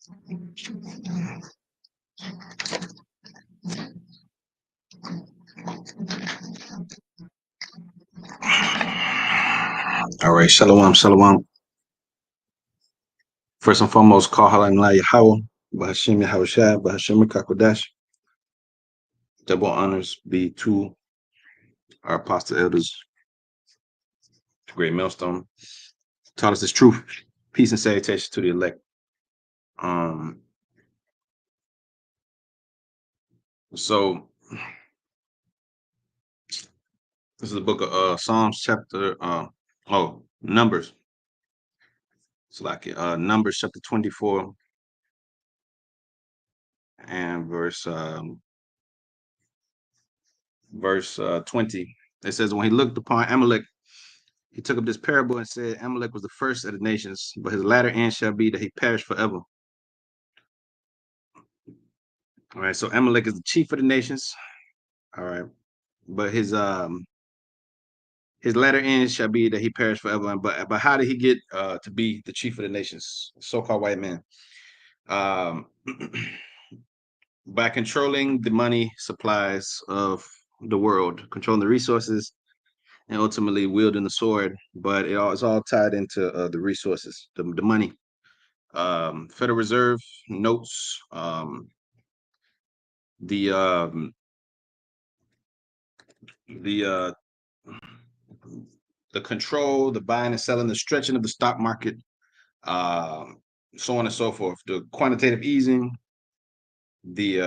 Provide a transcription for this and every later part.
All right, shalom, shalom. First and foremost, call halam la Yahweh, Bahashim Yahushai, Bahashim Kakodash. Double honors be to our apostle elders, to great millstone. Taught us this truth. Peace and salutation to the elect. So this is the book of Psalms chapter Numbers. It's like Numbers chapter 24 and verse 20. It says, when he looked upon Amalek, he took up this parable and said, Amalek was the first of the nations, but his latter end shall be that he perish forever. All right, so Amalek is the chief of the nations. All right, but his latter end shall be that he perish forever. But how did he get to be the chief of the nations, so-called white man? By controlling the money supplies of the world, controlling the resources, and ultimately wielding the sword. But it's all tied into the resources, the money. Federal Reserve notes, the control, the buying and selling, the stretching of the stock market, so on and so forth. The quantitative easing, the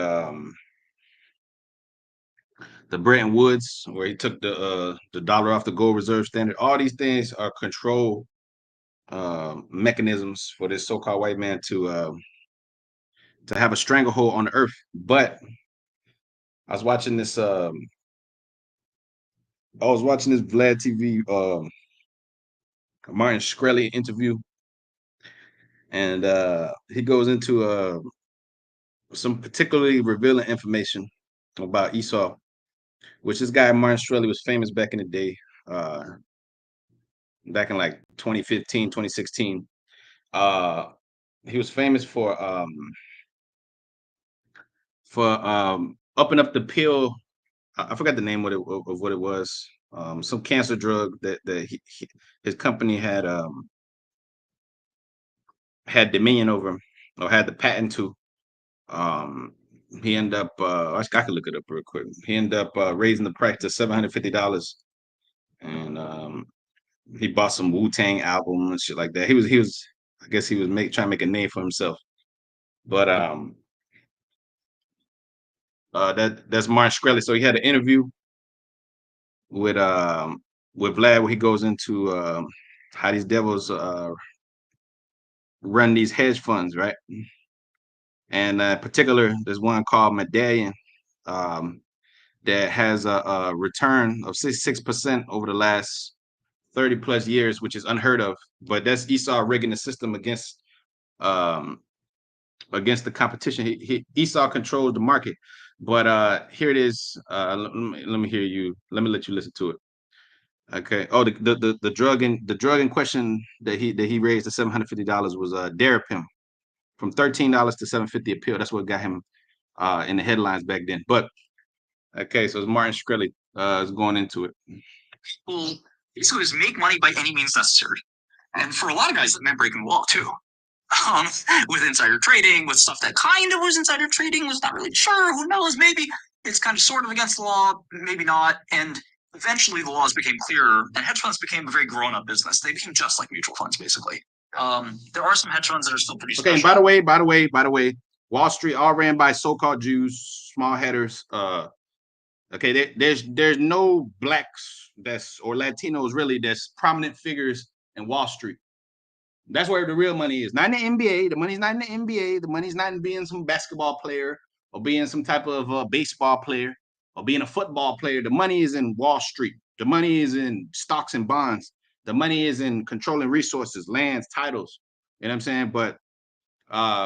Bretton Woods, where he took the dollar off the gold reserve standard. All these things are control mechanisms for this so-called white man to have a stranglehold on the earth. But I was watching this Vlad TV Martin Shkreli interview, and he goes into some particularly revealing information about Esau, which this guy Martin Shkreli was famous back in the day, back in like 2015, 2016. He was famous for upping up the pill. I forgot the name of what it was. Some cancer drug that his company had dominion over, or had the patent to. He ended up I could look it up real quick. He ended up raising the price to $750, and he bought some Wu-Tang album and shit like that. He was I guess he was trying to make a name for himself. But that's Martin Shkreli. So he had an interview with Vlad, where he goes into how these devils run these hedge funds, right? And in particular, there's one called Medallion that has a return of 66% over the last 30 plus years, which is unheard of. But that's Esau rigging the system against the competition. Esau controls the market. But here it is. Let me hear you. Let me let you listen to it. Okay. Oh, the drug in question that he raised to $750 was Daraprim, from $13 to $750 a pill. That's what got him in the headlines back then. But okay, so it's Martin Shkreli is going into it. Well, basically just make money by any means necessary. And for a lot of guys, that meant breaking the law too. With insider trading, with stuff that kind of was insider trading, was not really sure, who knows, maybe it's kind of sort of against the law, maybe not. And eventually the laws became clearer, and hedge funds became a very grown-up business. They became just like mutual funds, basically. There are some hedge funds that are still pretty special. Okay, by the way, Wall Street all ran by so-called Jews, small headers. Okay, there's no blacks or Latinos really that's prominent figures in Wall Street. That's where the real money is. Not in the NBA. The money's not in the NBA. The money's not in being some basketball player or being some type of baseball player or being a football player. The money is in Wall Street. The money is in stocks and bonds. The money is in controlling resources, lands, titles. You know what I'm saying? But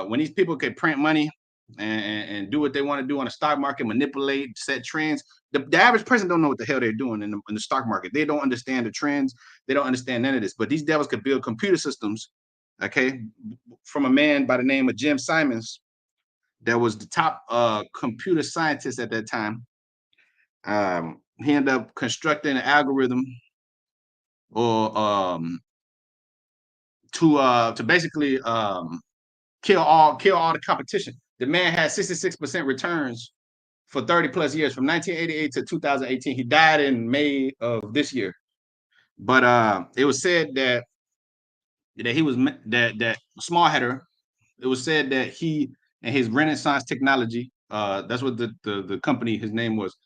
when these people can print money and do what they want to do on the stock market, manipulate, set trends, the average person don't know what the hell they're doing in the stock market. They don't understand the trends. They don't understand none of this. But these devils could build computer systems Okay, from a man by the name of Jim Simons, that was the top computer scientist at that time. He ended up constructing an algorithm or to basically kill all the competition. The man had 66% returns for 30 plus years from 1988 to 2018. He died in May of this year. But it was said that he was that small header. It was said that he and his Renaissance technology, that's what the company, his name was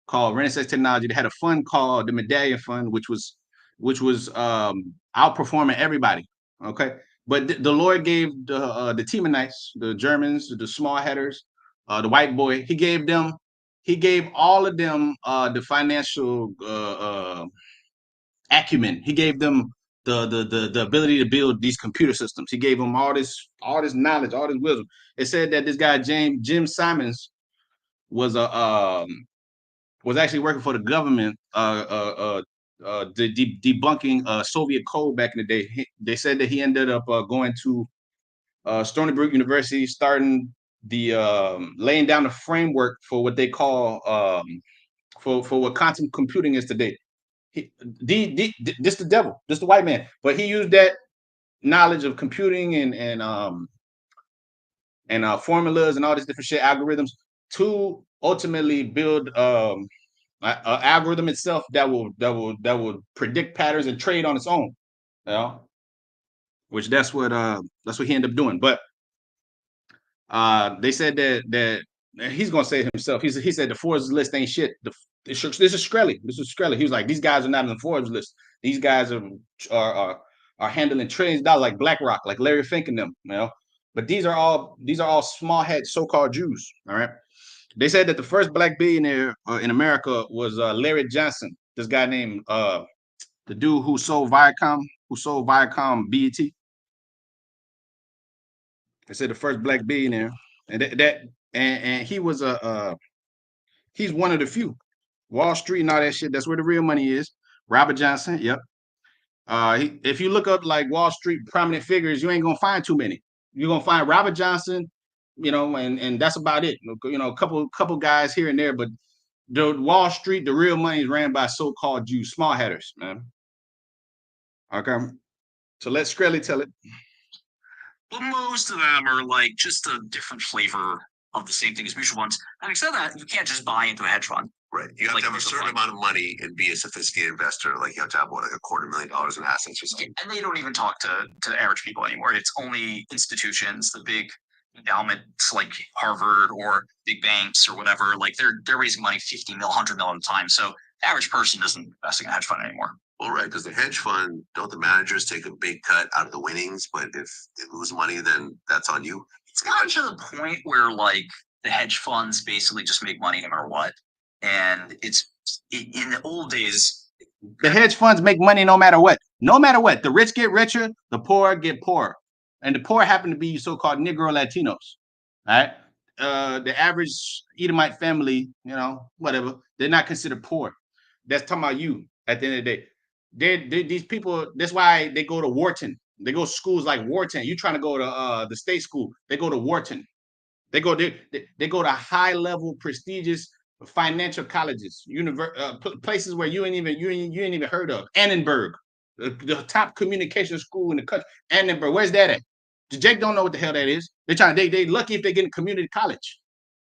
called Renaissance Technology. They had a fund called the Medallion Fund, which was outperforming everybody. Okay, but the Lord gave the Temanites, the Germans, the small headers, the white boy. He gave all of them the financial acumen. He gave them the ability to build these computer systems. He gave them all this knowledge, all this wisdom. It said that this guy Jim Simons was a was actually working for the government, debunking Soviet code back in the day. They said that he ended up going to Stony Brook University, starting the laying down the framework for what they call for what quantum computing is today. This the devil, this the white man, but he used that knowledge of computing and formulas and all this different shit, algorithms, to ultimately build an algorithm itself that will predict patterns and trade on its own. You know, which that's what he ended up doing. But they said that he's gonna say it himself. He said the Forbes list ain't shit. This is Shkreli. This is Shkreli. He was like, these guys are not in the Forbes list. These guys are handling trillions of dollars like BlackRock, like Larry Fink and them. You know, but these are all small head so-called Jews. All right. They said that the first black billionaire in America was Larry Johnson. This guy named the dude who sold Viacom BET. They said the first black billionaire, and and he was he's one of the few. Wall Street and all that shit. That's where the real money is. Robert Johnson. Yep. If you look up like Wall Street prominent figures, you ain't gonna find too many. You're gonna find Robert Johnson, and that's about it. A couple guys here and there, but the Wall Street, the real money is ran by so-called Jews, small headers, man. Okay, so let Shkreli tell it. But most of them are like just a different flavor of the same thing as mutual funds. Having said that, you can't just buy into a hedge fund. Right. You have to have a certain amount of money and be a sophisticated investor. Like you have to have like $250,000 in assets or something. And they don't even talk to average people anymore. It's only institutions, the big endowments like Harvard or big banks or whatever. Like they're raising money 50 mil, 100 mil at a time. So the average person isn't investing in a hedge fund anymore. Well, right, because the hedge fund, don't the managers take a big cut out of the winnings? But if they lose money, then that's on you. It's gotten to the point where like the hedge funds basically just make money no matter what. And in the old days, the hedge funds make money no matter what. No matter what. The rich get richer, the poor get poorer. And the poor happen to be so-called Negro Latinos. All right. The average Edomite family, whatever, they're not considered poor. That's talking about you at the end of the day. These people, that's why they go to Wharton. They go to schools like Wharton. You trying to go to the state school, they go to Wharton. They go to high-level, prestigious financial colleges, places where you ain't even heard of. Annenberg, the top communication school in the country. Annenberg, where's that at? Jake don't know what the hell that is. They lucky if they get in community college.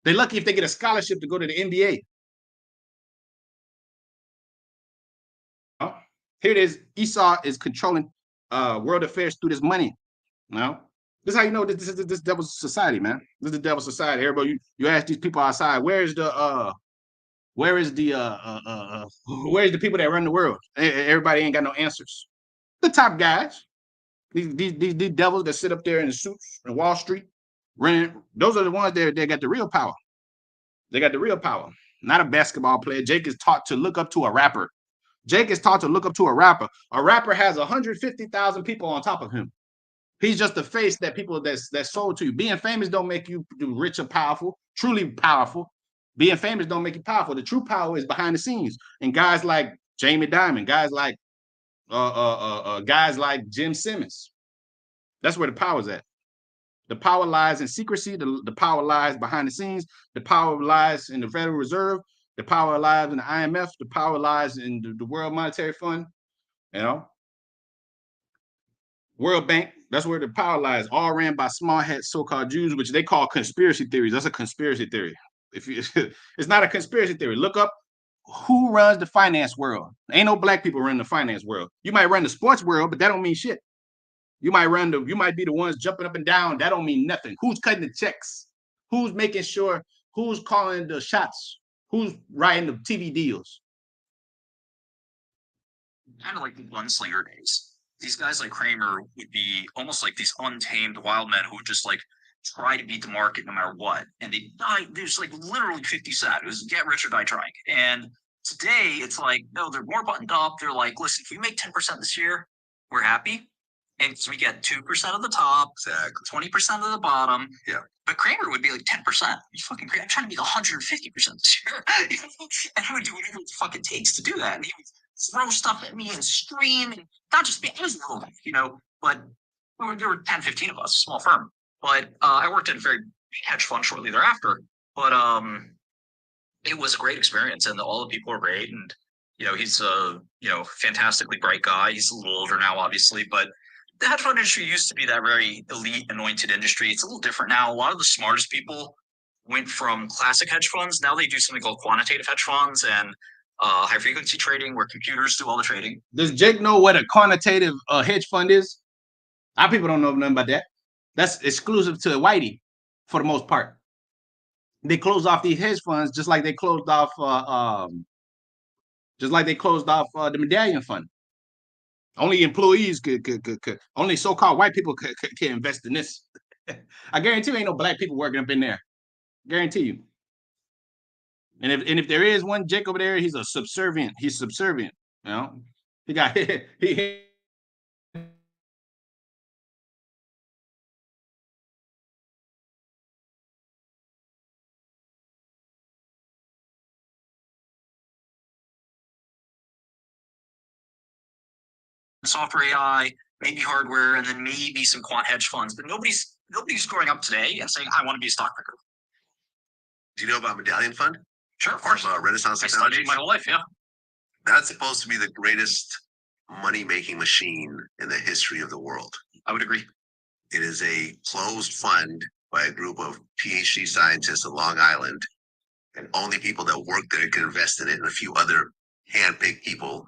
They lucky if they get a scholarship to go to the NBA. Here it is. Esau is controlling world affairs through this money. This is how you know this is devil's society, man. This is the devil's society. Everybody, you ask these people outside, where's the people that run the world? Everybody ain't got no answers. The top guys, these devils that sit up there in the suits in Wall Street, running. Those are the ones that got the real power. They got the real power. Not a basketball player. Jake is taught to look up to a rapper. Jake is taught to look up to a rapper. A rapper has 150,000 people on top of him. He's just the face that people that's sold to you. Being famous don't make you rich or powerful, truly powerful. Being famous don't make you powerful. The true power is behind the scenes. And guys like Jamie Dimon, guys like Jim Simmons. That's where the power's at. The power lies in secrecy. The power lies behind the scenes. The power lies in the Federal Reserve. The power lies in the IMF. The power lies in the World Monetary Fund. You know, World Bank. That's where the power lies. All ran by small-head so-called Jews, which they call conspiracy theories. That's a conspiracy theory. If you, it's not a conspiracy theory. Look up who runs the finance world. Ain't no black people running the finance world. You might run the sports world, but that don't mean shit. You might be the ones jumping up and down. That don't mean nothing. Who's cutting the checks? Who's making sure? Who's calling the shots? Who's writing the TV deals? Kind of like the gunslinger days. These guys like Kramer would be almost like these untamed wild men who would just like try to beat the market no matter what. And they die. There's like literally 50 Cent. It was get rich or die trying. And today it's like, no, they're more buttoned up. They're like, listen, if we make 10% this year, we're happy. And so we get 2% of the top, exactly, 20% of the bottom. Yeah. But Kramer would be like 10%. You fucking crazy. I'm trying to make 150% this year. And he would do whatever it fucking takes to do that. And he would throw stuff at me and scream. And not just me, I was little, but there were 10, 15 of us, small firm. But I worked at a very big hedge fund shortly thereafter. But it was a great experience. And all the people were great. And, he's a, fantastically bright guy. He's a little older now, obviously, but the hedge fund industry used to be that very elite, anointed industry. It's a little different now. A lot of the smartest people went from classic hedge funds. Now they do something called quantitative hedge funds and high frequency trading, where computers do all the trading. Does Jake know what a quantitative hedge fund is? Our people don't know nothing about that. That's exclusive to Whitey for the most part. They closed off these hedge funds just like they closed off the medallion fund. Only employees could only so-called white people could invest in this. I guarantee you ain't no black people working up in there. Guarantee you. And if there is one Jake over there, he's subservient. He's subservient. He got he software AI, maybe hardware, and then maybe some quant hedge funds. But nobody's growing up today and saying, I want to be a stock picker. Do you know about Medallion Fund? Sure, of course. Renaissance Technology. I studied my whole life, yeah. That's supposed to be the greatest money-making machine in the history of the world. I would agree. It is a closed fund by a group of PhD scientists in Long Island, and only people that work there can invest in it, and a few other hand-picked people.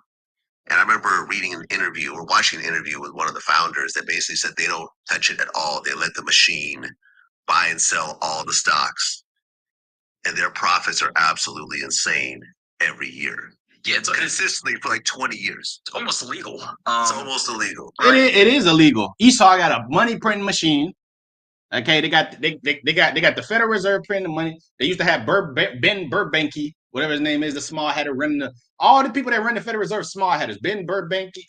And I remember reading an interview or watching an interview with one of the founders that basically said they don't touch it at all. They let the machine buy and sell all the stocks. And their profits are absolutely insane every year. Yeah, it's consistently for like 20 years. It's almost illegal. It's almost illegal. Right? It is illegal. Esau got a money printing machine. Okay, they got the Federal Reserve printing money. They used to have Ben Bernanke, whatever his name is, the small header running all the people that run the Federal Reserve, small headers. Ben Bernanke,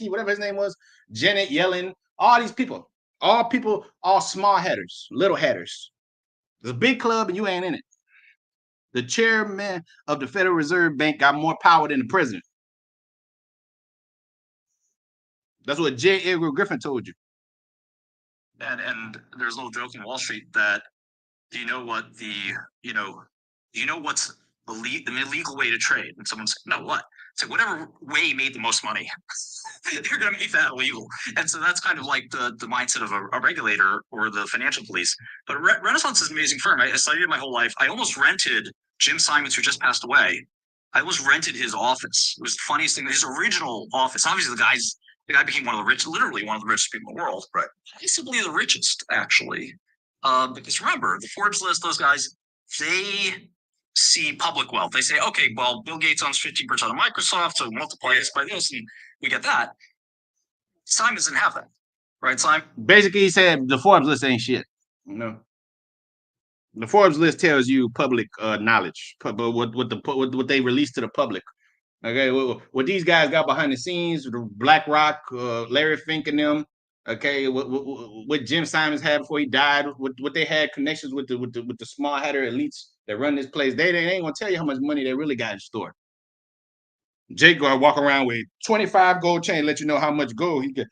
whatever his name was, Janet Yellen, all these people, all small headers, little headers. There's a big club and you ain't in it. The chairman of the Federal Reserve Bank got more power than the president. That's what J. Edgar Griffin told you. And there's a little joke in Wall Street that do you know what's the illegal way to trade? And someone's like, no, what? It's like whatever way made the most money, they're going to make that illegal. And so that's kind of like the mindset of a regulator or the financial police. But Renaissance is an amazing firm. I studied it my whole life. I almost rented Jim Simons, who just passed away. I almost rented his office. It was the funniest thing. His original office. Obviously, the guy became literally one of the richest people in the world. Right. Possibly the richest, actually. Because remember, the Forbes list, those guys, they see public wealth. They say, okay, well, Bill Gates owns 15% of Microsoft, so multiply this by this, and we get that. Simon doesn't have that. Right, Simon? Basically, he said the Forbes list ain't shit. The Forbes list tells you public knowledge, but what they release to the public. Okay, what these guys got behind the scenes, BlackRock, Larry Fink and them. Okay, what Jim Simons had before he died, what they had connections with the small hatter elites that run this place. They ain't gonna tell you how much money they really got in store. Jake gonna walk around with 25 gold chains, let you know how much gold he get.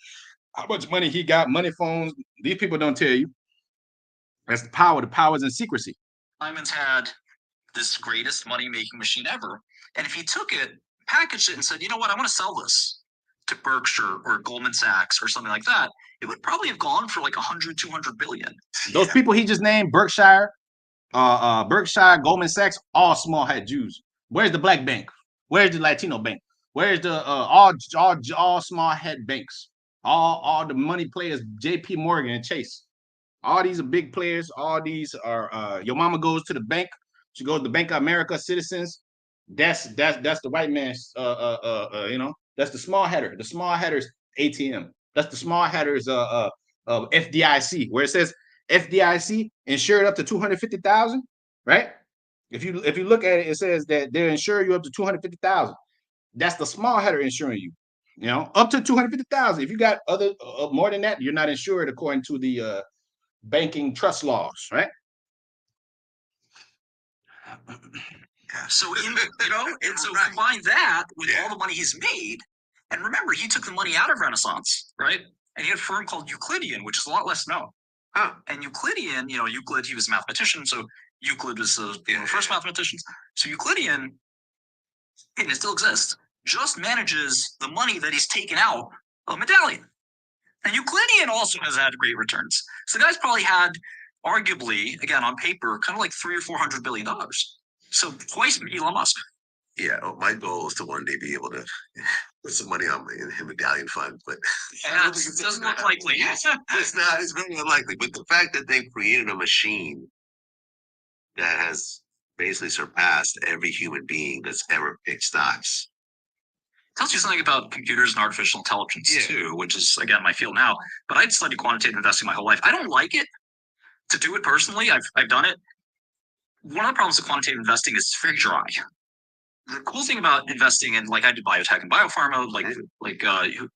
how much money he got, money phones. These people don't tell you. That's the power. The power is in secrecy. Simon's had this greatest money-making machine ever. And if he took it, packaged it, and said, you know what, I want to sell this to Berkshire or Goldman Sachs or something like that, it would probably have gone for like 100, 200 billion. Those people he just named, Berkshire, Goldman Sachs, all small hat Jews. Where's the black bank? Where's the Latino bank? Where's the all small hat banks? All the money players, J.P. Morgan and Chase. All these are big players. All these are your mama goes to the bank. She goes to the Bank of America, Citizens. That's the white man's that's the small header. The small header's ATM. That's the small header's FDIC, where it says FDIC insured up to 250,000, right? If you look at it, it says that they're insuring you up to 250,000. That's the small header insuring you. You know, up to 250,000. If you got other more than that, you're not insured according to the banking trust laws, right? So and so combine that with all the money he's made, and remember, he took the money out of Renaissance, right? And he had a firm called Euclidean, which is a lot less known. And Euclidean, Euclid, he was a mathematician, so Euclid was one of the first mathematicians. So Euclidean, and it still exists, just manages the money that he's taken out of Medallion. And Euclidean also has had great returns. So the guy's probably had, arguably, again on paper, kind of like $300 or $400 billion. So twice Elon Musk. Yeah, my goal is to one day be able to put some money on in his medallion fund, but it doesn't look likely. It's not. It's very unlikely. But the fact that they've created a machine that has basically surpassed every human being that's ever picked stocks tells you something about computers and artificial intelligence too, which is, again, my field now. But I'd studied quantitative investing my whole life. I don't like it to do it personally. I've done it. One of the problems with quantitative investing is it's very dry. The cool thing about investing in, like I did biotech and biopharma, like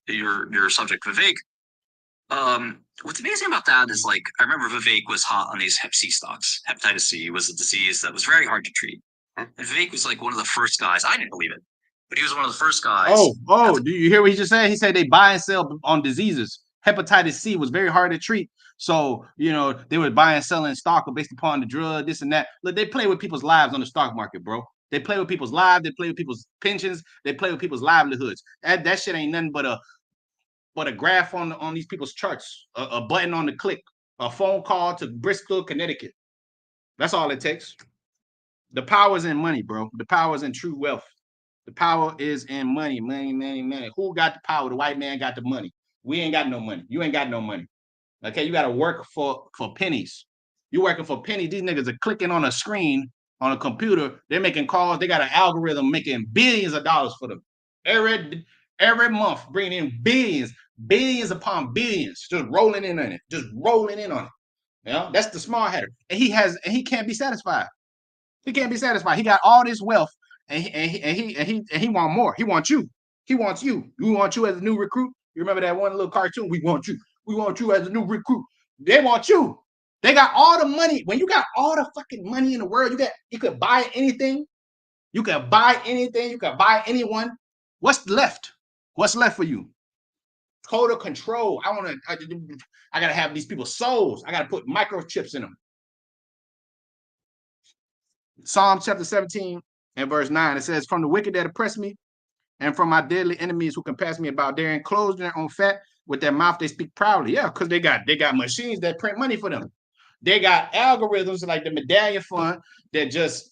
your subject Vivek. What's amazing about that is, like, I remember Vivek was hot on these Hep C stocks. Hepatitis C was a disease that was very hard to treat. And Vivek was like one of the first guys. I didn't believe it, but he was one of the first guys. Do you hear what he just said? He said they buy and sell on diseases. Hepatitis C was very hard to treat. So, they would buy and sell in stock based upon the drug, this and that. Look, they play with people's lives on the stock market, bro. They play with people's lives. They play with people's pensions. They play with people's livelihoods. That shit ain't nothing but a graph on these people's charts, a button on the click, a phone call to Bristol, Connecticut. That's all it takes. The power is in money, bro. The power is in true wealth. The power is in money, money, money, money. Who got the power? The white man got the money. We ain't got no money. You ain't got no money. Okay, you got to work for pennies. You working for pennies. These niggas are clicking on a screen on a computer. They're making calls. They got an algorithm making billions of dollars for them every month, bringing in billions upon billions, just rolling in on it. That's the smart header, and he can't be satisfied. He can't be satisfied. He got all this wealth, and he want more. He wants you. He wants you. We want you as a new recruit. You remember that one little cartoon? We want you. We want you as a new recruit. They want you. They got all the money. When you got all the fucking money in the world, you could buy anything. You can buy anything. You can buy anyone. What's left? What's left for you? Total control. I gotta have these people's souls. I gotta put microchips in them. Psalm chapter 17 and verse 9. It says, "From the wicked that oppress me, and from my deadly enemies who compass me about, they're enclosed in their own fat. With their mouth they speak proudly." Yeah, because they got machines that print money for them. They got algorithms like the Medallion Fund that just.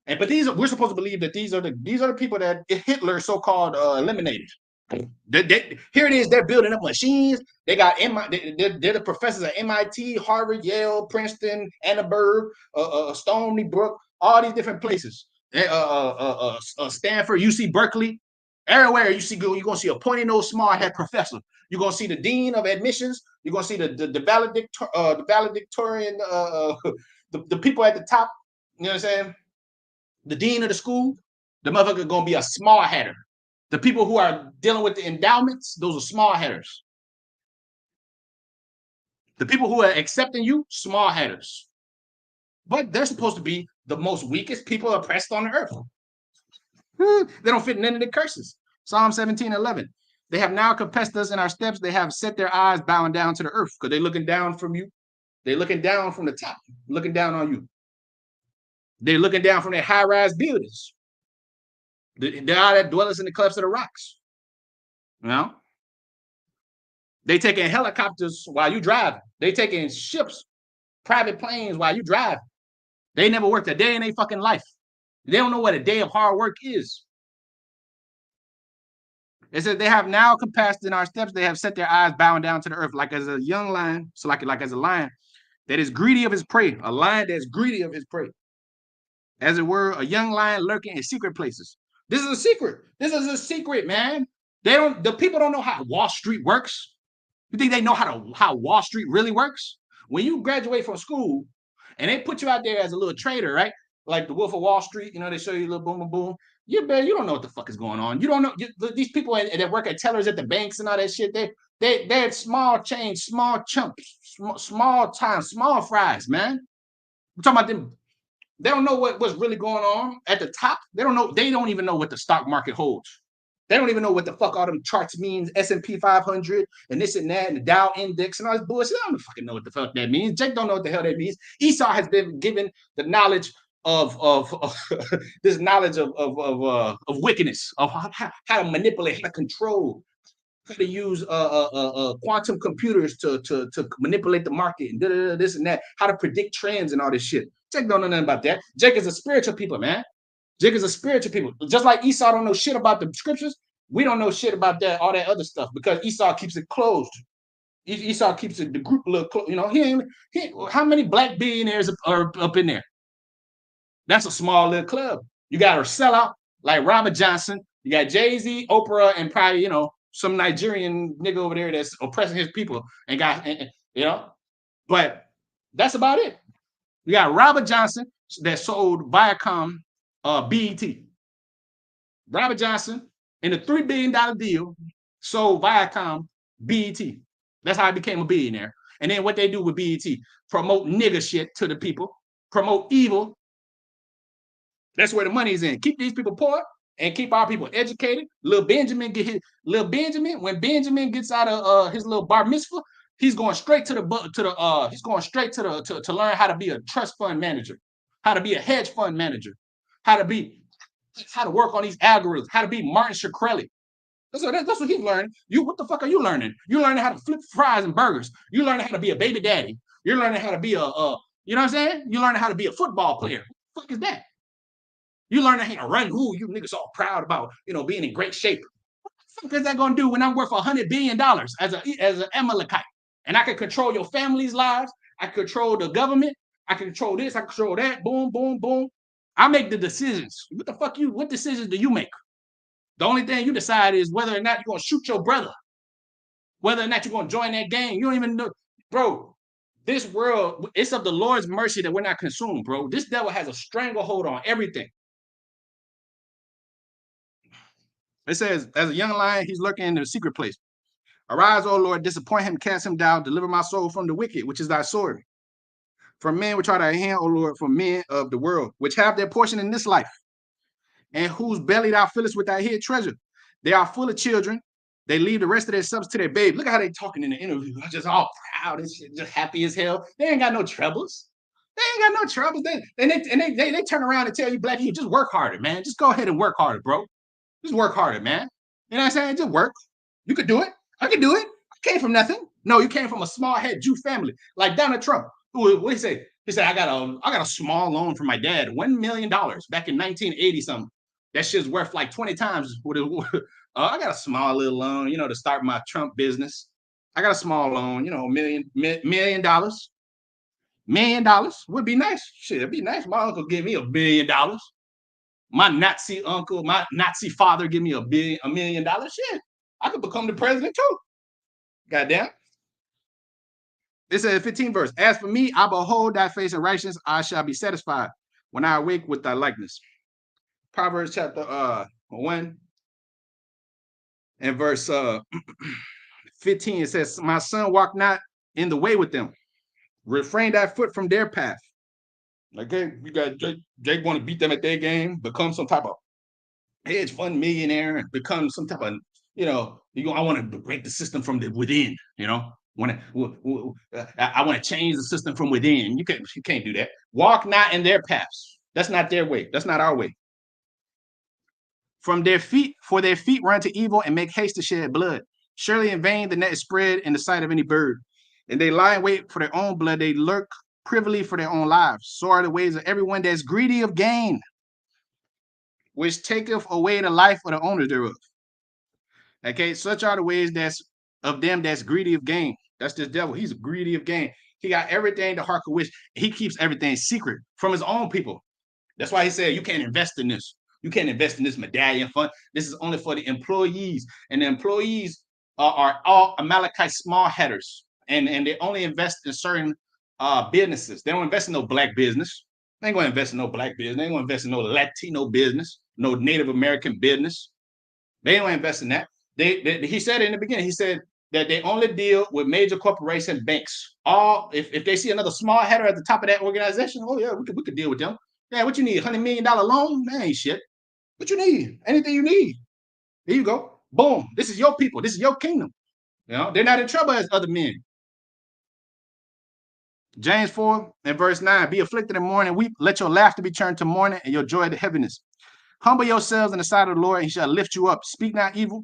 But we're supposed to believe that these are the people that Hitler so-called eliminated. Here it is. They're building up machines. They got they're the professors at MIT, Harvard, Yale, Princeton, Annenberg, Stony Brook, all these different places. Stanford, UC Berkeley, everywhere you're gonna see a pointy nose smart head professor. You're gonna see the dean of admissions. You're gonna see the valedictorian, the people at the top. You know what I'm saying? The dean of the school, the motherfucker gonna be a smart header. The people who are dealing with the endowments, those are small headers. The people who are accepting you, small headers. But they're supposed to be the most weakest people oppressed on the earth. They don't fit in any of the curses. Psalm 17:11. They have now compassed us in our steps. They have set their eyes bowing down to the earth because they're looking down from you. They're looking down from the top, looking down on you. They're looking down from their high-rise buildings. There are that dwellers in the clefts of the rocks. You know? They taking helicopters while you driving. They taking ships, private planes while you driving. They never worked a day in their fucking life. They don't know what a day of hard work is. It says they have now compassed in our steps. They have set their eyes bowing down to the earth, like as a young lion. So like as a lion that is greedy of his prey. A lion that's greedy of his prey. As it were, a young lion lurking in secret places. This is a secret. This is a secret, man. The people don't know how Wall Street works. You think they know how Wall Street really works? When you graduate from school and they put you out there as a little trader, right? Like the Wolf of Wall Street, you know, they show you a little boom, boom, boom. You don't know what the fuck is going on. You don't know these people that work at tellers at the banks and all that shit. They're small change, small chumps, small time, small fries, man. We're talking about them. They don't know what's really going on at the top. They don't even know what the stock market holds. They don't even know what the fuck all them charts means, S&P 500 and this and that and the Dow Index and all this bullshit. I don't fucking know what the fuck that means. Jake don't know what the hell that means. Esau has been given the knowledge of this knowledge of wickedness, of how to manipulate, how to control, how to use quantum computers to manipulate the market and this and that, how to predict trends and all this shit. Jake don't know nothing about that. Jake is a spiritual people, man. Jake is a spiritual people. Just like Esau don't know shit about the scriptures, we don't know shit about that, all that other stuff, because Esau keeps it closed. Esau keeps it the group a little close. You know, how many black billionaires are up in there? That's a small little club. You got a sellout like Robert Johnson. You got Jay-Z, Oprah, and probably, you know, some Nigerian nigga over there that's oppressing his people and you know, but that's about it. You got Robert Johnson that sold Viacom BET. Robert Johnson in a $3 billion deal sold Viacom BET. That's how he became a billionaire. And then what they do with BET, promote nigger shit to the people, promote evil. That's where the money is in. Keep these people poor and keep our people educated. When Benjamin gets out of his little bar mitzvah, he's going straight to learn how to be a trust fund manager, how to be a hedge fund manager, how to work on these algorithms, how to be Martin Shkreli. That's what he's learning. What the fuck are you learning? You're learning how to flip fries and burgers. You're learning how to be a baby daddy. You're learning how to be you know what I'm saying? You're learning how to be a football player. What the fuck is that? You learning how to run. Ooh, you niggas all proud about, you know, being in great shape. What the fuck is that gonna do when I'm worth $100 billion as an Amalekite? And I can control your family's lives. I can control the government. I can control this. I can control that. Boom, boom, boom. I make the decisions. What decisions do you make? The only thing you decide is whether or not you're gonna shoot your brother, whether or not you're gonna join that gang. You don't even know, bro. This world, it's of the Lord's mercy that we're not consumed, bro. This devil has a stranglehold on everything. It says, as a young lion, he's lurking in the secret place. Arise, O Lord, disappoint him, cast him down, deliver my soul from the wicked, which is thy sword. From men which are thy hand, O Lord, from men of the world, which have their portion in this life, and whose belly thou fillest with thy hid treasure. They are full of children. They leave the rest of their substance to their babe. Look at how they talking in the interview. Just all proud and shit, just happy as hell. They ain't got no troubles. They ain't got no troubles. They turn around and tell you, black people, just work harder, man. Just go ahead and work harder, bro. Just work harder, man. You know what I'm saying? Just work. You could do it. I could do it. I came from nothing. No, you came from a small head Jew family, like Donald Trump. What did he say? He said, I got a small loan from my dad, $1 million back in 1980 something. That shit's worth like 20 times what it was. I got a small little loan, you know, to start my Trump business. I got a small loan, you know, $1 million. $1 million would be nice. Shit, it'd be nice. My uncle gave me $1 billion. My Nazi uncle, my Nazi father give me $1 million. Shit, I could become the president too. Goddamn. It says 15 verse. As for me, I behold thy face in righteousness, I shall be satisfied when I awake with thy likeness. Proverbs chapter 1 and verse 15. It says, my son, walk not in the way with them. Refrain thy foot from their path. Okay, you got Jake want to beat them at their game, become some type of hedge fund millionaire, and become some type of I want to break the system from within. I want to change the system from within. You can't do that. Walk not in their paths. That's not their way. That's not our way. For their feet run to evil and make haste to shed blood. Surely in vain the net is spread in the sight of any bird. And they lie in wait for their own blood. They lurk privily for their own lives. So are the ways of everyone that's greedy of gain, which taketh away the life of the owner thereof. Okay, such are the ways of them that's greedy of gain. That's this devil. He's greedy of gain. He got everything the heart could wish. He keeps everything secret from his own people. That's why he said, you can't invest in this. You can't invest in this medallion fund. This is only for the employees. And the employees are all Amalekite small headers. And they only invest in certain businesses. They don't invest in no black business. They ain't going to invest in no black business. They ain't going to invest in no Latino business, no Native American business. They don't invest in that. He said in the beginning, he said that they only deal with major corporation banks. If they see another small header at the top of that organization, oh yeah, we could deal with them. Yeah, what you need? $100 million loan? That ain't shit. What you need? Anything you need. Here you go. Boom. This is your people. This is your kingdom. They're not in trouble as other men. James 4 and verse 9. Be afflicted and mourn and weep. Let your laughter be turned to mourning and your joy to heaviness. Humble yourselves in the sight of the Lord, and he shall lift you up. Speak not evil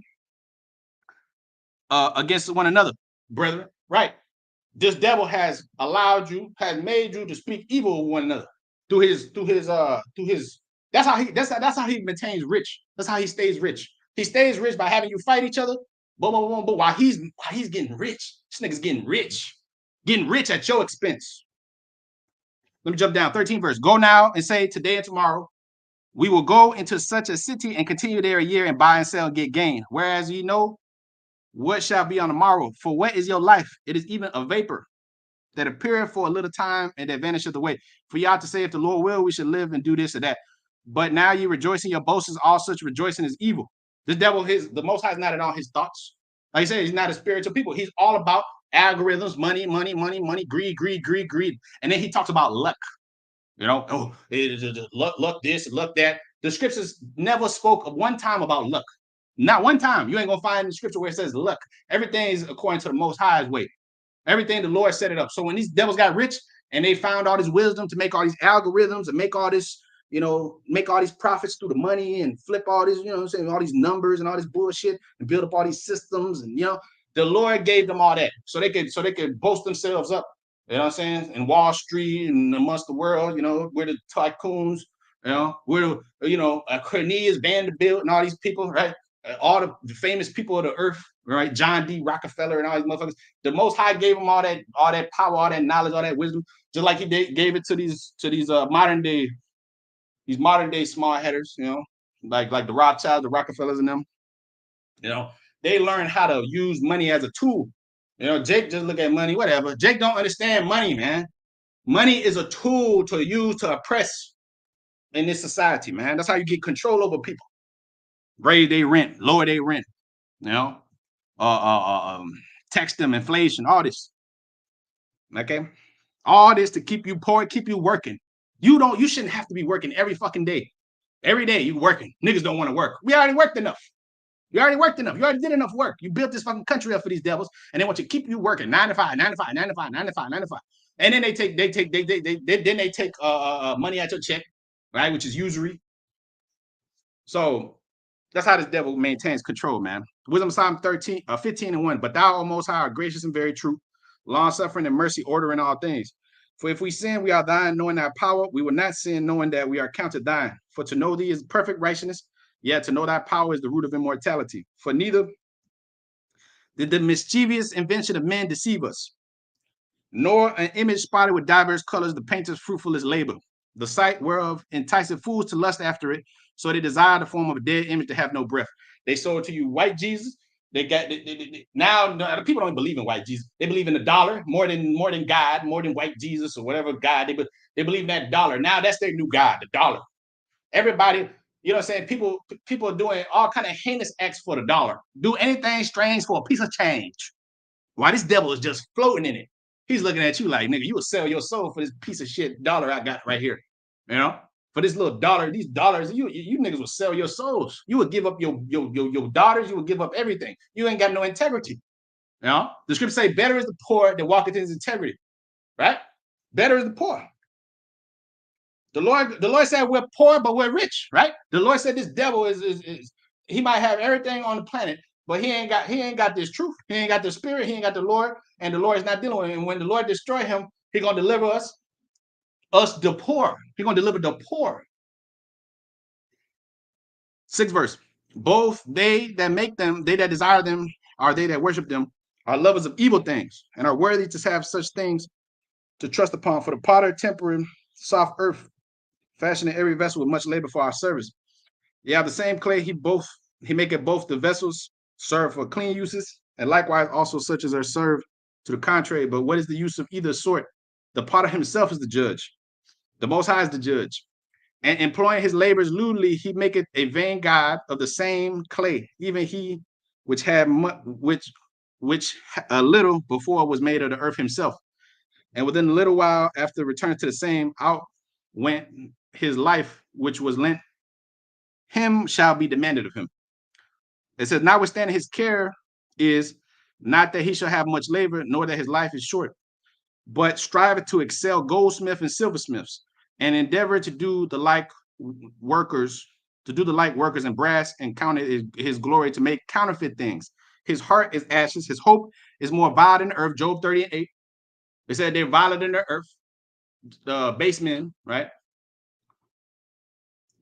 against one another, brethren. Right. This devil has made you to speak evil of one another through his that's how he maintains rich. That's how he stays rich. He stays rich by having you fight each other. Boom, boom, boom, boom. While he's getting rich. This nigga's getting rich. Getting rich at your expense. Let me jump down. 13 verse. Go now and say today and tomorrow, we will go into such a city and continue there a year and buy and sell and get gain. Whereas you know what shall be on the morrow. For what is your life? It is even a vapor that appeareth for a little time and that vanisheth away. For y'all to say, if the Lord will, we should live and do this or that. But now you rejoice in your boasts, all such rejoicing is evil. This devil, the Most High is not in all his thoughts. Like I said, he's not a spiritual people. He's all about algorithms, money, greed. And then he talks about luck. Luck this, luck that. The scriptures never spoke of one time about luck. Not one time. You ain't going to find in the scripture where it says luck. Everything is according to the Most High's way. Everything the Lord set it up. So when these devils got rich and they found all this wisdom to make all these algorithms and make all this, make all these profits through the money and flip all this, all these numbers and all this bullshit and build up all these systems. And, the Lord gave them all that so they could boast themselves up. You know what I'm saying? In Wall Street and amongst the world, we're the tycoons, we're, Cornelius Vanderbilt and all these people, right? All the famous people of the earth, right? John D. Rockefeller and all these motherfuckers. The Most High gave them all that power, all that knowledge, all that wisdom, just like he gave it to these modern day small headers, like the Rothschilds, the Rockefellers, and them. They learned how to use money as a tool. Jake just look at money, whatever. Jake don't understand money, man. Money is a tool to use to oppress in this society, man. That's how you get control over people. Raise their rent, lower their rent, tax them, inflation, all this. Okay, all this to keep you poor, keep you working. You shouldn't have to be working every fucking day. Every day you working. Niggas don't want to work. We already worked enough. You already worked enough. You already did enough work. You built this fucking country up for these devils, and they want to keep you working 9 to 5, 9 to 5, 9 to 5, 9 to 5, 9 to 5. And then they take money out your check, right? Which is usury. So that's how this devil maintains control, man. Wisdom Psalm 15 and 1. But thou, O Most High, art gracious and very true, long-suffering and mercy, ordering all things. For if we sin, we are thine, knowing thy power. We will not sin, knowing that we are counted thine. For to know thee is perfect righteousness, yet to know thy power is the root of immortality. For neither did the mischievous invention of men deceive us, nor an image spotted with diverse colors, the painter's fruitfulest labor, the sight whereof enticeth fools to lust after it, so they desire the form of a dead image to have no breath. They sold to you white Jesus. Now the people don't believe in white Jesus. They believe in the dollar more than God, more than white Jesus or whatever God. They believe in that dollar. Now that's their new God, the dollar. Everybody, you know what I'm saying? People are doing all kind of heinous acts for the dollar. Do anything strange for a piece of change. Why this devil is just floating in it. He's looking at you like, nigga, you will sell your soul for this piece of shit dollar I got right here. for this little dollar, these dollars, you niggas will sell your souls. You would give up your daughters. You would give up everything. You ain't got no integrity. You know, the scripture say, "Better is the poor that walketh in his integrity." Right? Better is the poor. The Lord said we're poor, but we're rich. Right? The Lord said this devil is he might have everything on the planet, but he ain't got this truth. He ain't got the spirit. He ain't got the Lord, and the Lord is not dealing with him. And when the Lord destroy him, he gonna deliver us the poor. He gonna deliver the poor. 6th verse. Both they that make them, they that desire them, are they that worship them, are lovers of evil things, and are worthy to have such things to trust upon. For the potter tempered soft earth, fashioning every vessel with much labor for our service. Yeah, the same clay he maketh both the vessels serve for clean uses, and likewise also such as are served to the contrary. But what is the use of either sort? The potter himself is the judge. The Most High is the judge. And employing his labors lewdly, he maketh a vain god of the same clay, even he which had which a little before was made of the earth himself. And within a little while after returning to the same, out went his life, which was lent him shall be demanded of him. It says, notwithstanding his care is not that he shall have much labor, nor that his life is short, but striveth to excel goldsmiths and silversmiths, and endeavor to do the like workers in brass, and count it his glory to make counterfeit things. His heart is ashes, his hope is more vile than the earth. Job 30:8. It said they're viler than the earth, base men, right?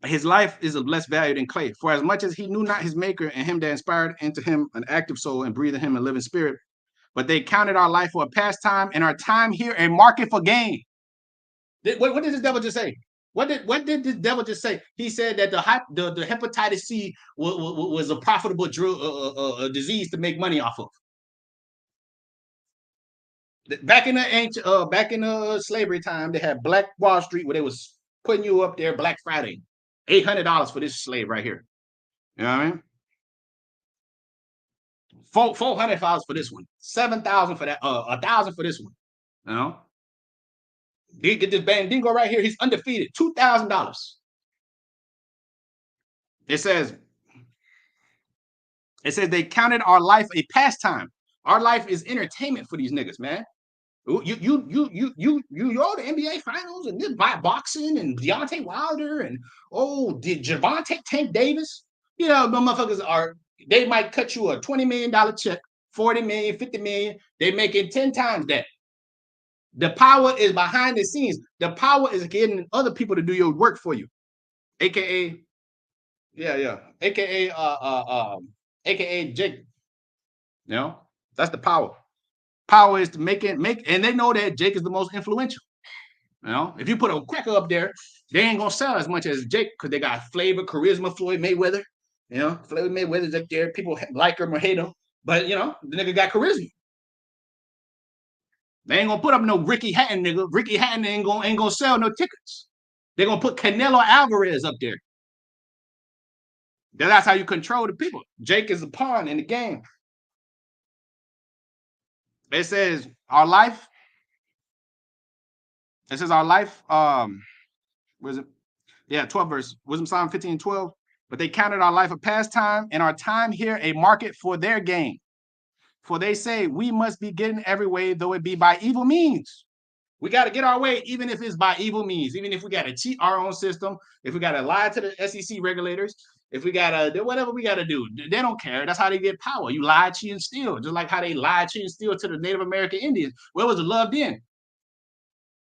His life is of less value than clay. For as much as he knew not his maker, and him that inspired into him an active soul and breathed in him a living spirit, but they counted our life for a pastime, and our time here a market for gain. What did this devil just say? What did this devil just say? He said that the hepatitis C was a profitable disease to make money off of. Back in the slavery time, they had Black Wall Street, where they was putting you up there Black Friday. $800 for this slave right here. You know what I mean? $400 for this one. $7,000 for that. $1,000 for this one. You know? Get this Bandingo right here. He's undefeated. $2,000. It says they counted our life a pastime. Our life is entertainment for these niggas, man. You the NBA finals and this boxing and Deontay Wilder and did Javante Tank Davis? You know, the motherfuckers they might cut you a $20 million check, 40 million, 50 million. They making 10 times that. The power is behind the scenes. The power is getting other people to do your work for you. AKA Jake. You know, that's the power. Power is to make, and they know that Jake is the most influential. You know, if you put a cracker up there, they ain't gonna sell as much as Jake, because they got flavor, charisma, Floyd Mayweather. You know, Floyd Mayweather's up there. People like him or hate him, but you know, the nigga got charisma. They ain't gonna put up no Ricky Hatton nigga. Ricky Hatton ain't gonna sell no tickets. They're gonna put Canelo Alvarez up there. That's how you control the people. Jake is a pawn in the game. It says our life. It says our life. Where is it? Yeah, 12 verse. Wisdom Psalm 15:12. But they counted our life a pastime, and our time here a market for their gain. For they say we must be getting every way, though it be by evil means. We got to get our way, even if it's by evil means, even if we got to cheat our own system, if we got to lie to the SEC regulators, if we got to do whatever we got to do. They don't care. That's how they get power. You lie, cheat, and steal, just like how they lie, cheat, and steal to the Native American Indians. Where was the love then?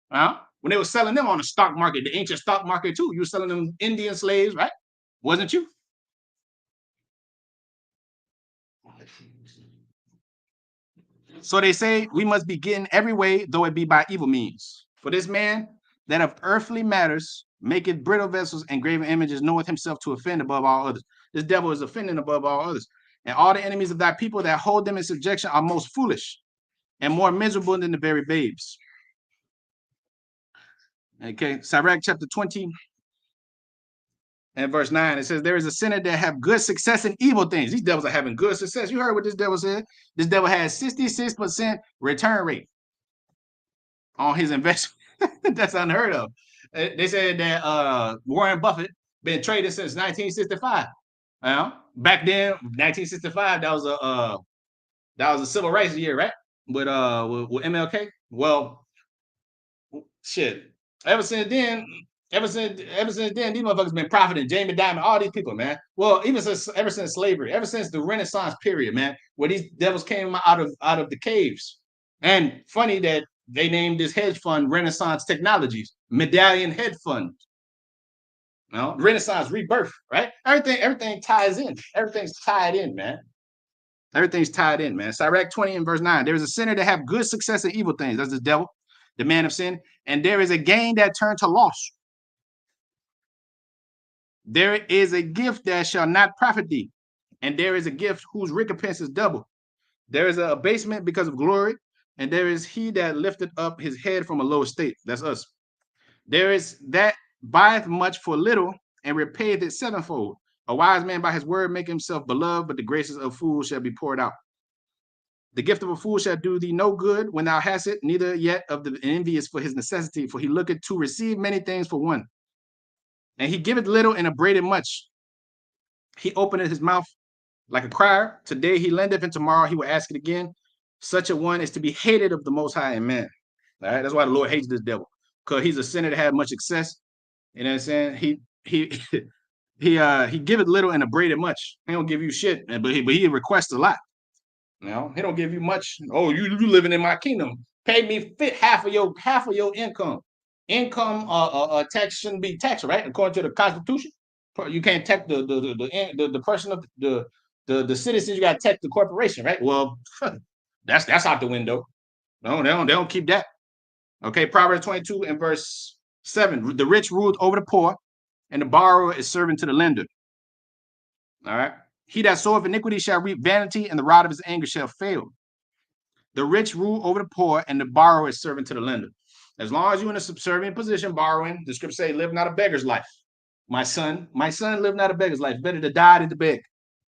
When they were selling them on the stock market, the ancient stock market too. You were selling them Indian slaves, right? Wasn't you? So they say we must be getting every way, though it be by evil means. For this man that of earthly matters maketh brittle vessels and graven images, knoweth himself to offend above all others. This devil is offending above all others. And all the enemies of thy people that hold them in subjection are most foolish and more miserable than the very babes. Okay, Sirach chapter 20 and verse 9, it says, there is a sinner that have good success in evil things. These devils are having good success. You heard what this devil said? This devil has 66% return rate on his investment. That's unheard of. They said that Warren Buffett been trading since 1965. Back then, 1965, that was a civil rights year, right? With MLK. Well, shit. Ever since then, ever since then, these motherfuckers been profiting. Jamie Dimon, all these people, man. Well, ever since slavery, ever since the Renaissance period, man, where these devils came out of the caves. And funny that they named this hedge fund Renaissance Technologies, Medallion Hedge Fund. Renaissance rebirth, right? Everything ties in. Everything's tied in, man. Everything's tied in, man. Sirach 20 and verse 9. There is a sinner that have good success in evil things. That's the devil, the man of sin. And there is a gain that turn to loss. There is a gift that shall not profit thee. And there is a gift whose recompense is double. There is a abasement because of glory. And there is he that lifted up his head from a low estate. That's us. There is that buyeth much for little and repayeth it sevenfold. A wise man by his word make himself beloved, but the graces of fools shall be poured out. The gift of a fool shall do thee no good when thou hast it, neither yet of the envious for his necessity, for he looketh to receive many things for one. And he giveth little and upbraideth much. He openeth his mouth like a crier. Today he lendeth, and tomorrow he will ask it again. Such a one is to be hated of the Most High and man. All right, that's why the Lord hates this devil, because he's a sinner that had much success. You know what I'm saying? He giveth little and upbraideth much. He don't give you shit, but he requests a lot. He don't give you much. Oh, you living in my kingdom. Pay me half of your income. Income tax shouldn't be taxed, right? According to the Constitution, you can't tax the person of the citizens. You got to tax the corporation, right? Well, that's out the window. No, they don't keep that. Okay, Proverbs 22 and verse 7. The rich ruled over the poor, and the borrower is servant to the lender. All right. He that soweth iniquity shall reap vanity, and the rod of his anger shall fail. The rich rule over the poor, and the borrower is servant to the lender. As long as you're in a subservient position, borrowing, the scripture say, live not a beggar's life. My son, live not a beggar's life. Better to die than to beg.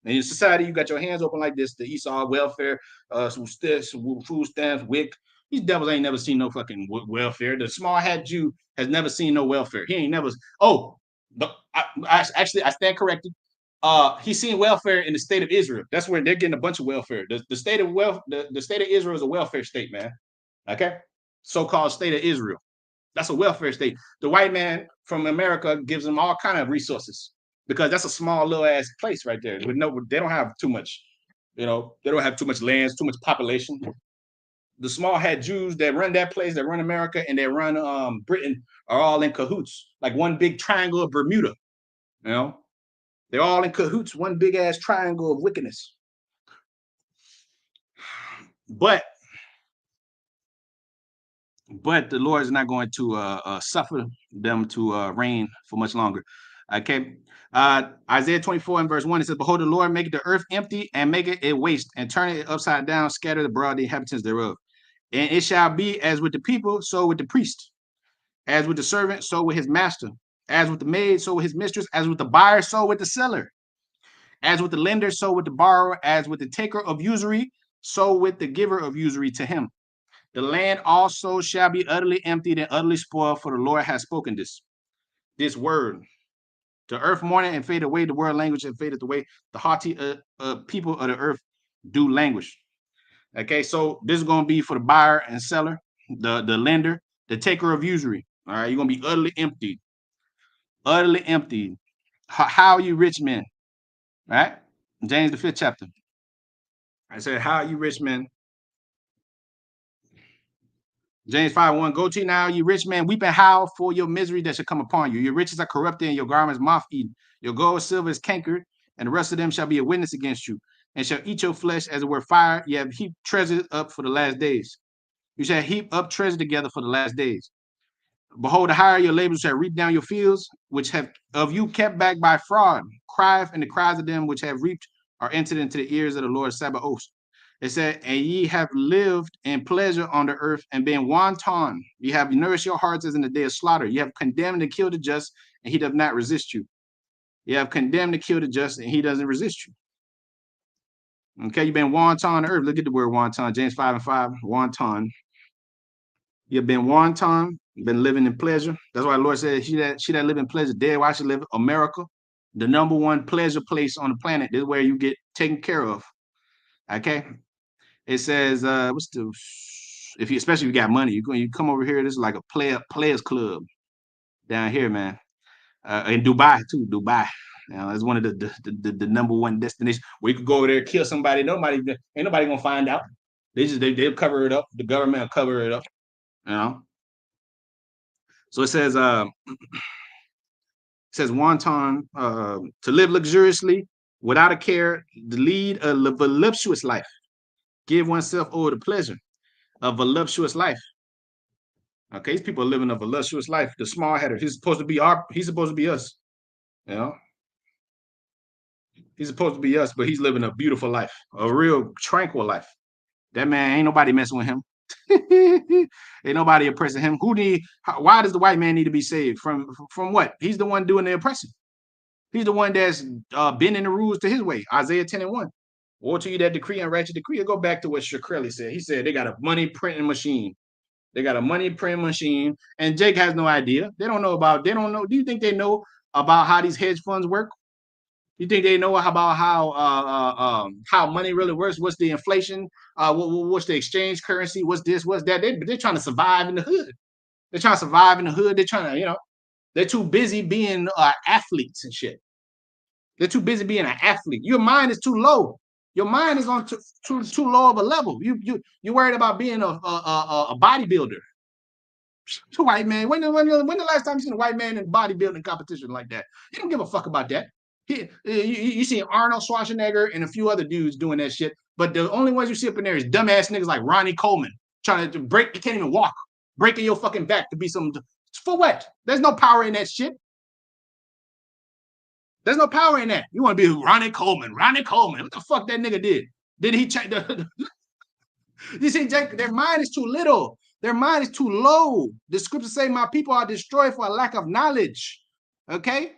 And in society, you got your hands open like this, the Esau welfare, some food stamps, WIC. These devils ain't never seen no fucking welfare. The small hat Jew has never seen no welfare. He ain't never. I stand corrected. He's seen welfare in the state of Israel. That's where they're getting a bunch of welfare. The state of the state of Israel is a welfare state, man. Okay, so-called state of Israel. That's a welfare state. The white man from America gives them all kind of resources because that's a small little ass place right there. They don't have too much. They don't have too much lands, too much population. The small hat Jews that run that place, that run America, and they run Britain are all in cahoots, like one big triangle of Bermuda. They're all in cahoots, one big ass triangle of wickedness. But the Lord is not going to suffer them to reign for much longer. Okay. Isaiah 24 and verse 1, it says, behold, the Lord maketh the earth empty and maketh it waste, and turn it upside down, scatter abroad the inhabitants thereof. And it shall be as with the people, so with the priest. As with the servant, so with his master. As with the maid, so with his mistress. As with the buyer, so with the seller. As with the lender, so with the borrower. As with the taker of usury, so with the giver of usury to him. The land also shall be utterly emptied and utterly spoiled, for the Lord has spoken this word. The earth mourneth and fadeth away, the world language and fadeth away. The haughty people of the earth do languish. Okay, so this is going to be for the buyer and seller, the lender, the taker of usury. All right, you're going to be utterly emptied. Utterly emptied. How are you rich men? Right? James the 5th chapter. I said, how are you rich men? James 5:1, go to now, you rich men, weep and howl for your misery that shall come upon you. Your riches are corrupted and your garments moth-eaten. Your gold and silver is cankered, and the rest of them shall be a witness against you, and shall eat your flesh as it were fire. You have heaped treasures up for the last days. You shall heap up treasure together for the last days. Behold, the hire your labors shall reap down your fields, which have of you kept back by fraud. Cry, and the cries of them which have reaped are entered into the ears of the Lord Sabaoth. It said, and ye have lived in pleasure on the earth and been wanton. You have nourished your hearts as in the day of slaughter. You have condemned and killed the just, and he does not resist you. You have condemned and killed the just, and he doesn't resist you. Okay, you've been wanton on the earth. Look at the word wanton. James 5:5, wanton. You've been wanton. been living in pleasure. That's why the Lord said, she that live in pleasure, dead, why should live? America, the #1 pleasure place on the planet. This is where you get taken care of. Okay. It says, what's the, if you, especially if you got money, you come over here. This is like a players club down here, man. In Dubai too, Dubai. You know, it's one of the #1 destination where you could go over there, kill somebody. Ain't nobody gonna find out. They'll cover it up. The government will cover it up. You know. So it says wonton, to live luxuriously without a care, to lead a voluptuous life, give oneself over to pleasure, a voluptuous life. Okay, these people are living a voluptuous life. The small header, he's supposed to be us. You know, he's supposed to be us, but he's living a beautiful life, a real tranquil life. That man, ain't nobody messing with him. Ain't nobody oppressing him. Why does the white man need to be saved? From what? He's the one doing the oppressing. He's the one that's bending the rules to his way. Isaiah 10:1. Woe to you that decree and ratchet decree. Go back to what Shkreli said. He said they got a money printing machine. They got a money printing machine, and Jake has no idea. They don't know. Do you think they know about how these hedge funds work? You think they know about how money really works? What's the inflation? What's the exchange currency? What's this? What's that? They're trying to survive in the hood. They're trying to survive in the hood. They're trying to, they're too busy being athletes and shit. They're too busy being an athlete. Your mind is too low. Your mind is on too low of a level. You're worried about being a bodybuilder. It's a white man. When the last time you seen a white man in bodybuilding competition like that? You don't give a fuck about that. You see Arnold Schwarzenegger and a few other dudes doing that shit, but the only ones you see up in there is dumbass niggas like Ronnie Coleman trying to break. You can't even walk, breaking your fucking back to be some. For what? There's no power in that shit. There's no power in that. You want to be Ronnie Coleman. Ronnie Coleman. What the fuck that nigga did? Did he check the? You see, Jake, their mind is too little. Their mind is too low. The scriptures say, my people are destroyed for a lack of knowledge. Okay?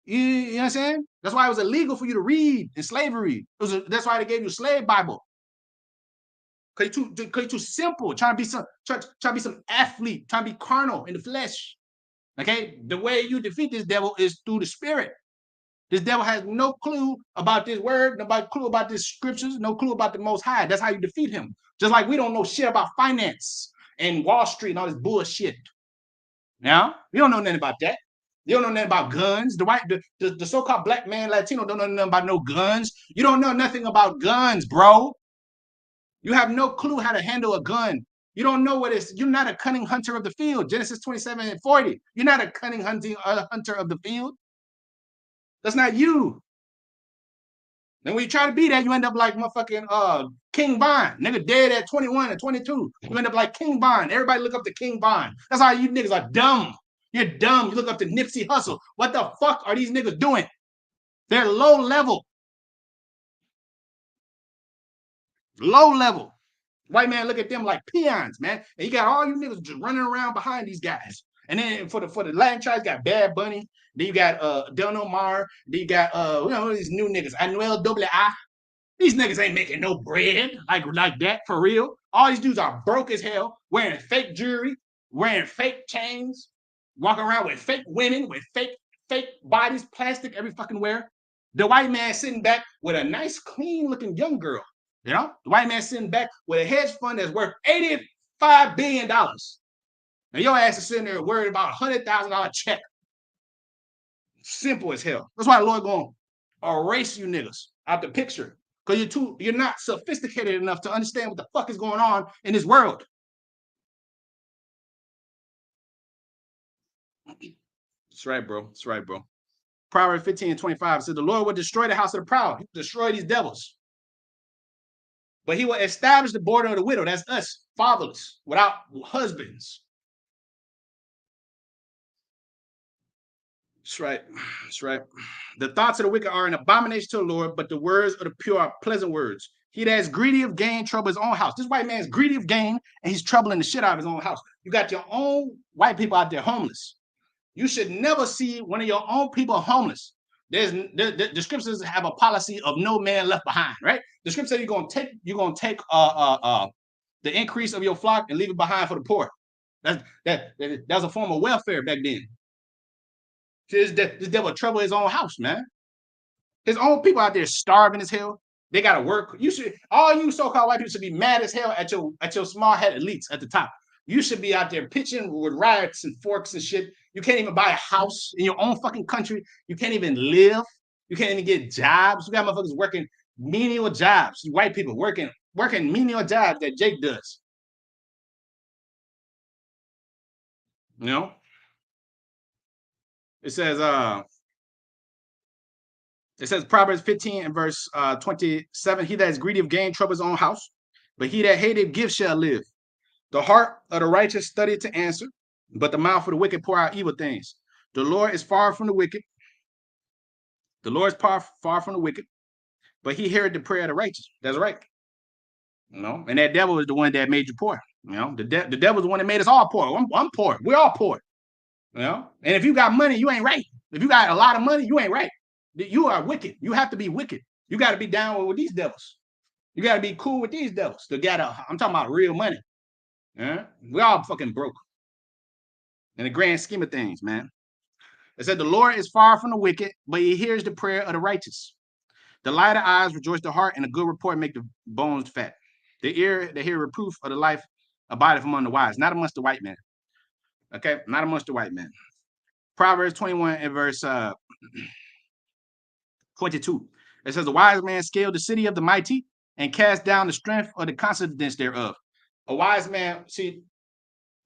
You know what I'm saying? That's why it was illegal for you to read in slavery. That's why they gave you a slave Bible. Because you're too simple, trying to be some athlete, trying to be carnal in the flesh. Okay? The way you defeat this devil is through the spirit. This devil has no clue about this word, no clue about this scriptures, no clue about the Most High. That's how you defeat him. Just like we don't know shit about finance and Wall Street and all this bullshit. Now, you don't know nothing about that. You don't know nothing about guns. The so-called black man Latino don't know nothing about no guns. You don't know nothing about guns, bro. You have no clue how to handle a gun. You don't know what it's. You're not a cunning hunter of the field. Genesis 27:40. You're not a cunning hunter of the field. That's not you. And when you try to be that, you end up like motherfucking King Von. Nigga dead at 21 and 22. You end up like King Von. Everybody look up to King Von. That's how you niggas are dumb. You're dumb. You look up to Nipsey Hussle. What the fuck are these niggas doing? They're low level. Low level. White man look at them like peons, man. And you got all you niggas just running around behind these guys. And then for the Latin tribes, you got Bad Bunny. Then you got Don Omar. Then you got these new niggas, Anuel AA. These niggas ain't making no bread like that for real. All these dudes are broke as hell, wearing fake jewelry, wearing fake chains, walking around with fake women, with fake bodies, plastic every fucking where. The white man sitting back with a nice, clean looking young girl. You know, the white man sitting back with a hedge fund that's worth $85 billion. Now your ass is sitting there worried about a $100,000 check. Simple as hell. That's why the Lord gonna erase you niggas out the picture. Because you're not sophisticated enough to understand what the fuck is going on in this world. That's right, bro. That's right, bro. Proverbs 15:25 says, the Lord will destroy the house of the proud. He will destroy these devils. But he will establish the border of the widow. That's us, fatherless, without husbands. That's right. That's right. The thoughts of the wicked are an abomination to the Lord, but the words of the pure are pleasant words. He that is greedy of gain trouble his own house. This white man is greedy of gain, and he's troubling the shit out of his own house. You got your own white people out there homeless. You should never see one of your own people homeless. The scriptures have a policy of no man left behind, right? The scripture says you're gonna take the increase of your flock and leave it behind for the poor. That was a form of welfare back then. This devil trouble his own house, man. His own people out there starving as hell. They gotta work. You should all you so-called white people should be mad as hell at your small-headed elites at the top. You should be out there pitching with riots and forks and shit. You can't even buy a house in your own fucking country. You can't even live. You can't even get jobs. You got motherfuckers working menial jobs. White people working menial jobs that Jake does. You know? It says Proverbs 15 and verse 27, he that is greedy of gain troubles his own house, but he that hateth gifts shall live. The heart of the righteous studieth to answer, but the mouth of the wicked pour out evil things. The Lord is far from the wicked. The Lord is far from the wicked, but he heareth the prayer of the righteous. That's right. You know, and that devil is the one that made you poor. You know, the devil is the one that made us all poor. I'm poor. We're all poor. You know, and if you got money, you ain't right. If you got a lot of money, you ain't right. You are wicked. You have to be wicked. You got to be down with these devils. You got to be cool with these devils. I'm talking about real money. Yeah? We all fucking broke in the grand scheme of things, man. It said the Lord is far from the wicked, but he hears the prayer of the righteous. The light of eyes rejoice the heart, and a good report make the bones fat. The ear that hear reproof of the life abideth among the wise, not amongst the white men. Okay, not amongst the white men. Proverbs 21 and verse 22. It says, the wise man scaled the city of the mighty and cast down the strength of the confidence thereof. A wise man, see,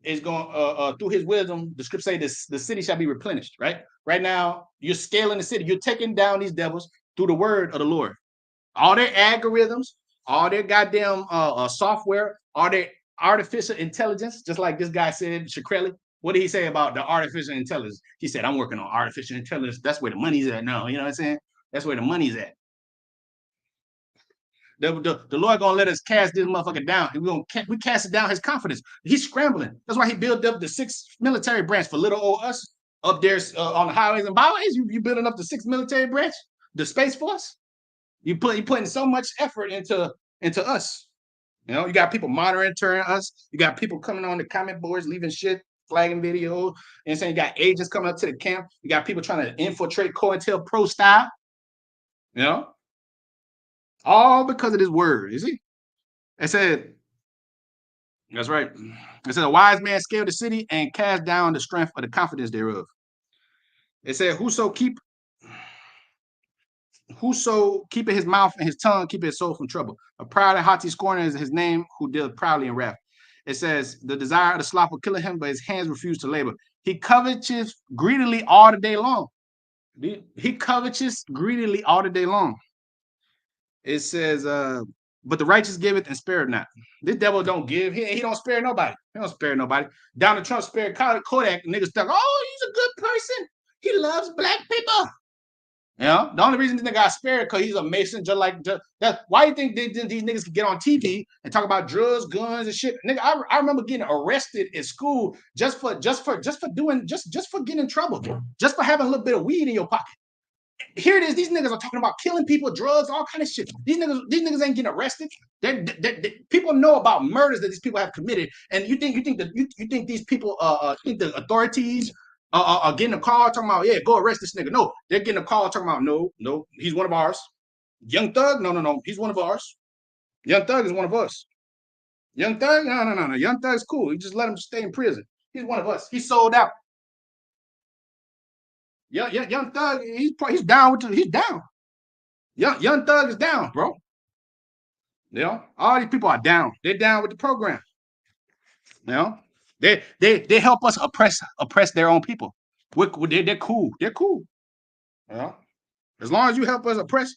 is going through his wisdom. The scripture say this: the city shall be replenished. Right now, you're scaling the city. You're taking down these devils through the word of the Lord. All their algorithms, all their goddamn software, all their artificial intelligence. Just like this guy said, Shkreli. What did he say about the artificial intelligence? He said, "I'm working on artificial intelligence. That's where the money's at now." You know what I'm saying? That's where the money's at. The Lord gonna let us cast this motherfucker down. We cast it down his confidence. He's scrambling. That's why he built up the 6th military branch for little old us up there on the highways and byways. You building up the 6th military branch, the Space Force. You putting so much effort into us. You know, you got people monitoring us. You got people coming on the comment boards, leaving shit, flagging videos, and saying you got agents coming up to the camp. You got people trying to infiltrate COINTELPRO style. You know, all because of this word. You see, it said, that's right. It said a wise man scaled the city and cast down the strength of the confidence thereof. It said, whoso keepeth his mouth and his tongue, keepeth his soul from trouble. A proud and haughty scorner is his name, who dealeth proudly in wrath. It says, the desire of the slothful killeth him, but his hands refuse to labor. He coveteth greedily all the day long. He coveteth greedily all the day long. It says, but the righteous giveth and spareth not. This devil don't give. He don't spare nobody. He don't spare nobody. Donald Trump spared Kodak. Niggas stuck. Oh, he's a good person. He loves black people. You know, the only reason this nigga got spared because he's a Mason, just like that. Why do you think these niggas can get on TV and talk about drugs, guns, and shit? Nigga, I remember getting arrested at school just for getting in trouble, just for having a little bit of weed in your pocket. Here it is. These niggas are talking about killing people, drugs, all kind of shit. These niggas ain't getting arrested. People know about murders that these people have committed, and you think these people think the authorities are getting a call talking about, yeah, go arrest this nigga? No, they're getting a call talking about, no, he's one of ours. Young Thug, no, he's one of ours. Young Thug is one of us. Young Thug, no. Young Thug's cool. You just let him stay in prison. He's one of us. He's sold out. Young Thug, he's down he's down. Young Thug is down, bro. You know, all these people are down. They're down with the program. You know, they help us oppress their own people. They're cool. They're cool. You know, as long as you help us oppress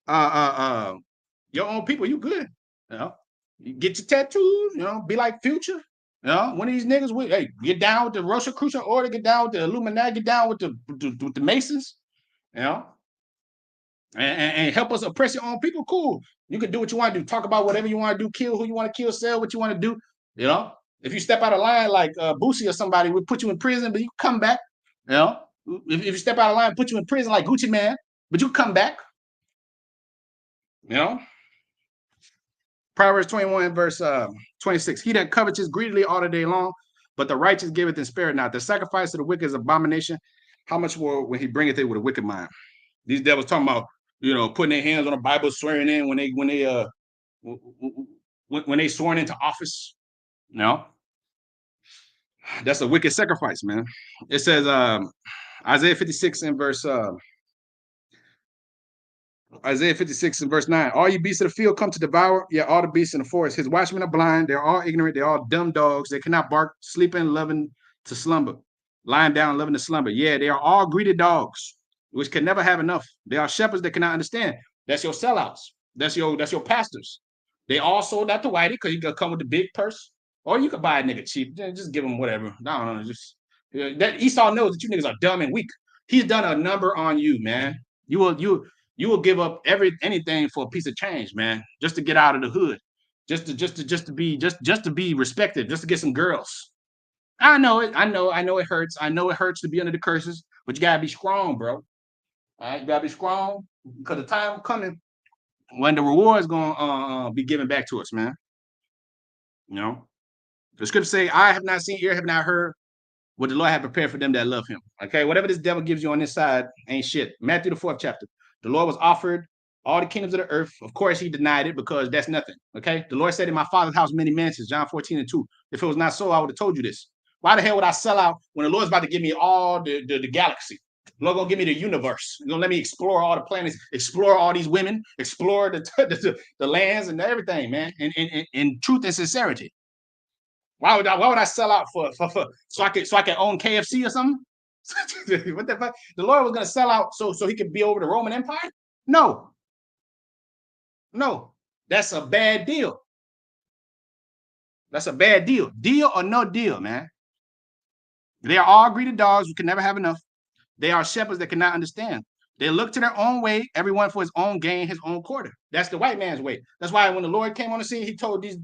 your own people, you good. You know, you get your tattoos. You know, be like Future. You know, one of these niggas, hey, get down with the Rosicrucian Order, get down with the Illuminati, get down with the Masons. You know, and help us oppress your own people. Cool. You can do what you want to do. Talk about whatever you want to do. Kill who you want to kill. Sell what you want to do. You know, if you step out of line like Boosie or somebody, we'll put you in prison, but you come back. You know, if you step out of line, put you in prison like Gucci Man, but you come back. You know. Proverbs 21 verse 26. He that coveteth greedily all the day long, but the righteous giveth and spare not. The sacrifice of the wicked is abomination. How much more when he bringeth it with a wicked mind? These devils talking about, putting their hands on the Bible, swearing in when they sworn into office. That's a wicked sacrifice, man. It says Isaiah 56 and verse Isaiah 56 and verse 9. All you beasts of the field come to devour, yet all the beasts in the forest. His watchmen are blind, they're all ignorant, they're all dumb dogs. They cannot bark, sleeping, loving to slumber, lying down, loving to slumber. Yeah, they are all greedy dogs, which can never have enough. They are shepherds that cannot understand. That's your sellouts. That's your pastors. They all sold out to Whitey because he could come with the big purse. Or you could buy a nigga cheap. Just give him whatever. I don't know. That Esau knows that you niggas are dumb and weak. He's done a number on you, man. You will give up anything for a piece of change, man, just to get out of the hood, just to be respected, just to get some girls. I know it. I know it hurts. I know it hurts to be under the curses, but you gotta be strong, bro. All right, you gotta be strong because the time coming when the reward is gonna be given back to us, man. The scriptures say, "I have not seen, ear have not heard what the Lord had prepared for them that love Him." Okay, whatever this devil gives you on this side ain't shit. Matthew the 4th chapter. The Lord was offered all the kingdoms of the earth. Of course, he denied it because that's nothing. Okay. The Lord said, "In my Father's house, many mansions." John 14 and 2. If it was not so, I would have told you this. Why the hell would I sell out when the Lord's about to give me all the galaxy? The Lord gonna give me the universe. He's gonna let me explore all the planets, explore all these women, explore the lands and everything, man. In truth and sincerity. Why would I sell out for so I can own KFC or something? What the fuck? The Lord was gonna sell out so he could be over the Roman Empire? No, that's a bad deal. That's a bad deal. Deal or no deal, man. They are all greedy dogs who can never have enough. They are shepherds that cannot understand. They look to their own way, everyone for his own gain, his own quarter. That's the white man's way. That's why when the Lord came on the scene, he told these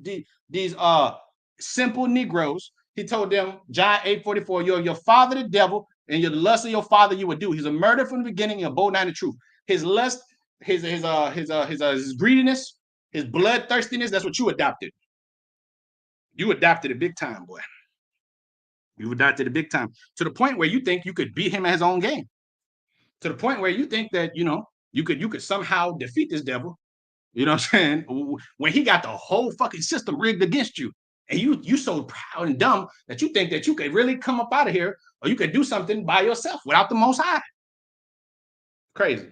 simple Negroes, he told them, John 8:44, you're your father the devil, and your lust of your father you would do. He's a murderer from the beginning and bold not the truth. His lust, his greediness, his bloodthirstiness, that's what you adopted. You adopted it big time, boy. You adopted it big time. To the point where you think you could beat him at his own game. To the point where you think that, you could somehow defeat this devil. You know what I'm saying? When he got the whole fucking system rigged against you. And you so proud and dumb that you think that you could really come up out of here or you could do something by yourself without the Most High. Crazy.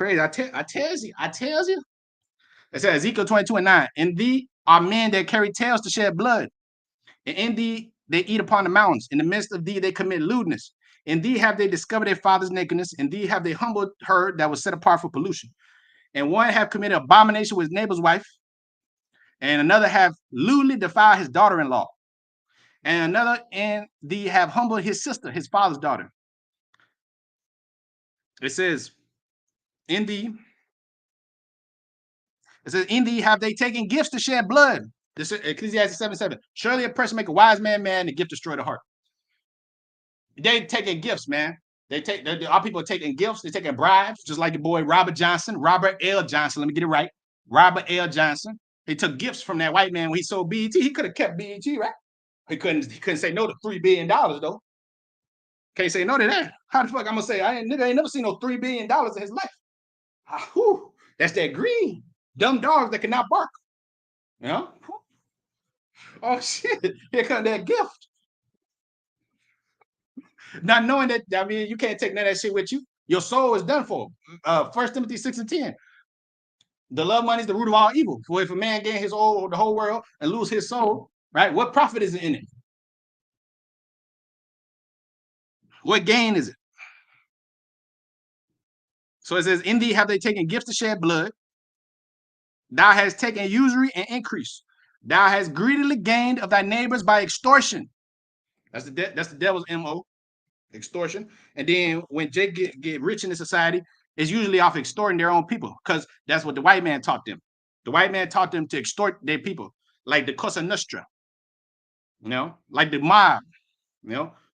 I tells you. It says Ezekiel 22 and 9. In thee are men that carry tails to shed blood. And in thee they eat upon the mountains. In the midst of thee they commit lewdness. In thee have they discovered their father's nakedness. In thee have they humbled her that was set apart for pollution. And one have committed abomination with his neighbor's wife. And another have lewdly defiled his daughter-in-law. And another in thee have humbled his sister, his father's daughter. It says, in thee have they taken gifts to shed blood. This is Ecclesiastes 7:7. Surely a person make a wise man mad, and a gift destroy the heart. They taking gifts, man. Our people are taking gifts. They're taking bribes, just like your boy Robert L. Johnson. Let me get it right. Robert L. Johnson. He took gifts from that white man when he sold BET. He could have kept BET, right? He couldn't say no to $3 billion, though. Can't say no to that. How the fuck I'm gonna say I ain't never seen no $3 billion in his life? That's that greed. Dumb dogs that cannot bark. Oh shit! Here comes that gift. Not knowing that, you can't take none of that shit with you. Your soul is done for. 1 Timothy 6 and 10. The love money is the root of all evil. For if a man gain the whole world and lose his soul, right? What profit is in it? What gain is it? So it says, in thee have they taken gifts to shed blood. Thou hast taken usury and increase. Thou hast greedily gained of thy neighbors by extortion. That's the devil's MO, extortion. And then when Jake get rich in the society, it's usually off extorting their own people because that's what the white man taught them. The white man taught them to extort their people, like the Cosa Nostra, like the mob,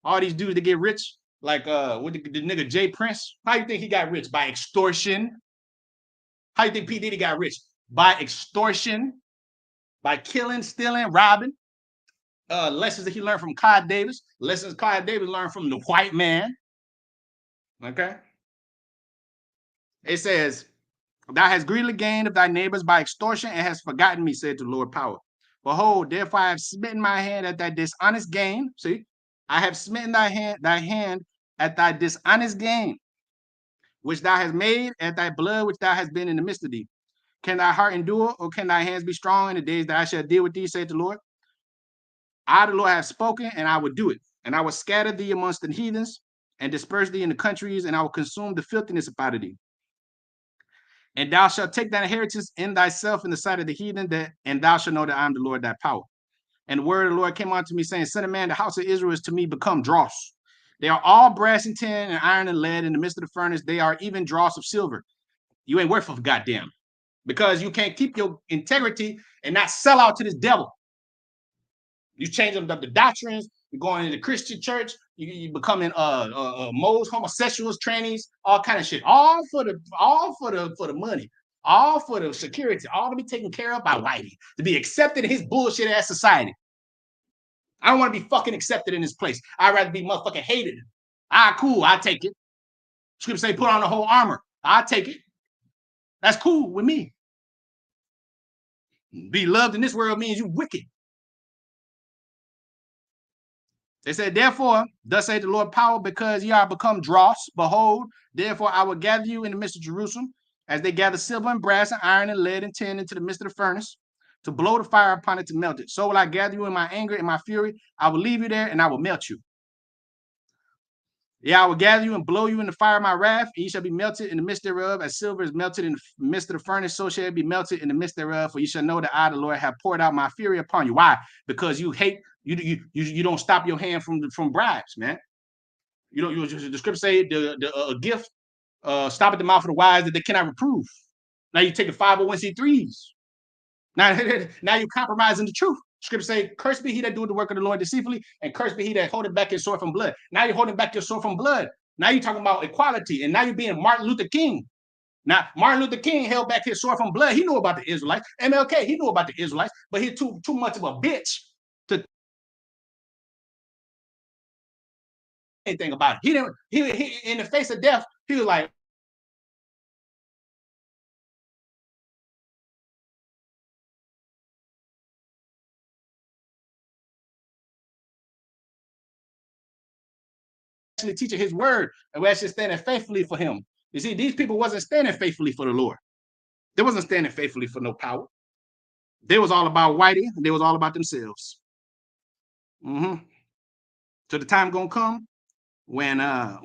all these dudes that get rich, like with the nigga Jay Prince. How you think he got rich? By extortion. How you think P. Diddy got rich? By extortion, by killing, stealing, robbing. lessons that he learned from Clyde Davis, lessons Clyde Davis learned from the white man. Okay. It says, thou hast greedily gained of thy neighbors by extortion and hast forgotten me, said the Lord power. Behold, therefore I have smitten my hand at thy dishonest gain. See, I have smitten thy hand at thy dishonest gain, which thou hast made, at thy blood which thou hast been in the midst of thee. Can thy heart endure, or can thy hands be strong in the days that I shall deal with thee, said the Lord? I, the Lord, have spoken, and I will do it. And I will scatter thee amongst the heathens, and disperse thee in the countries, and I will consume the filthiness out of thee. And thou shalt take thine inheritance in thyself in the sight of the heathen, and thou shalt know that I am the Lord thy power. And the word of the Lord came unto me, saying, Son of man, the house of Israel is to me become dross. They are all brass and tin and iron and lead in the midst of the furnace. They are even dross of silver. You ain't worth a goddamn, because you can't keep your integrity and not sell out to this devil. You changing up the doctrines. You're going into the Christian church. You becoming moles, homosexuals, trannies, all kind of shit. All for the money. All for the security. All to be taken care of by whitey. To be accepted in his bullshit ass society. I don't want to be fucking accepted in this place. I'd rather be motherfucking hated. Cool. I take it. Scripture say put on the whole armor. I take it. That's cool with me. Be loved in this world means you wicked. They said, therefore, thus saith the Lord power, because ye are become dross. Behold, therefore I will gather you in the midst of Jerusalem, as they gather silver and brass and iron and lead and tin into the midst of the furnace, to blow the fire upon it to melt it. So will I gather you in my anger and my fury. I will leave you there, and I will melt you. Yeah, I will gather you and blow you in the fire of my wrath, and ye shall be melted in the midst thereof, as silver is melted in the midst of the furnace, so shall it be melted in the midst thereof. For ye shall know that I, the Lord, have poured out my fury upon you. Why? Because you hate, you don't stop your hand from bribes, man. You know, the scripture say the gift stop at the mouth of the wise that they cannot reprove. Now you take the 501c3s. Now you're compromising the truth. Scripture say, cursed be he that doeth the work of the Lord deceitfully, and cursed be he that holdeth back his sword from blood. Now you're holding back your sword from blood. Now you're talking about equality, and now you're being Martin Luther King. Now, Martin Luther King held back his sword from blood. He knew about the Israelites. MLK, he knew about the Israelites, but he's too much of a bitch to anything about it. He didn't. He in the face of death, he was like, actually teaching his word, and we're actually standing faithfully for him. You see, these people wasn't standing faithfully for the Lord. They wasn't standing faithfully for no power. They was all about whitey. They was all about themselves. Mm-hmm. So the time gonna come when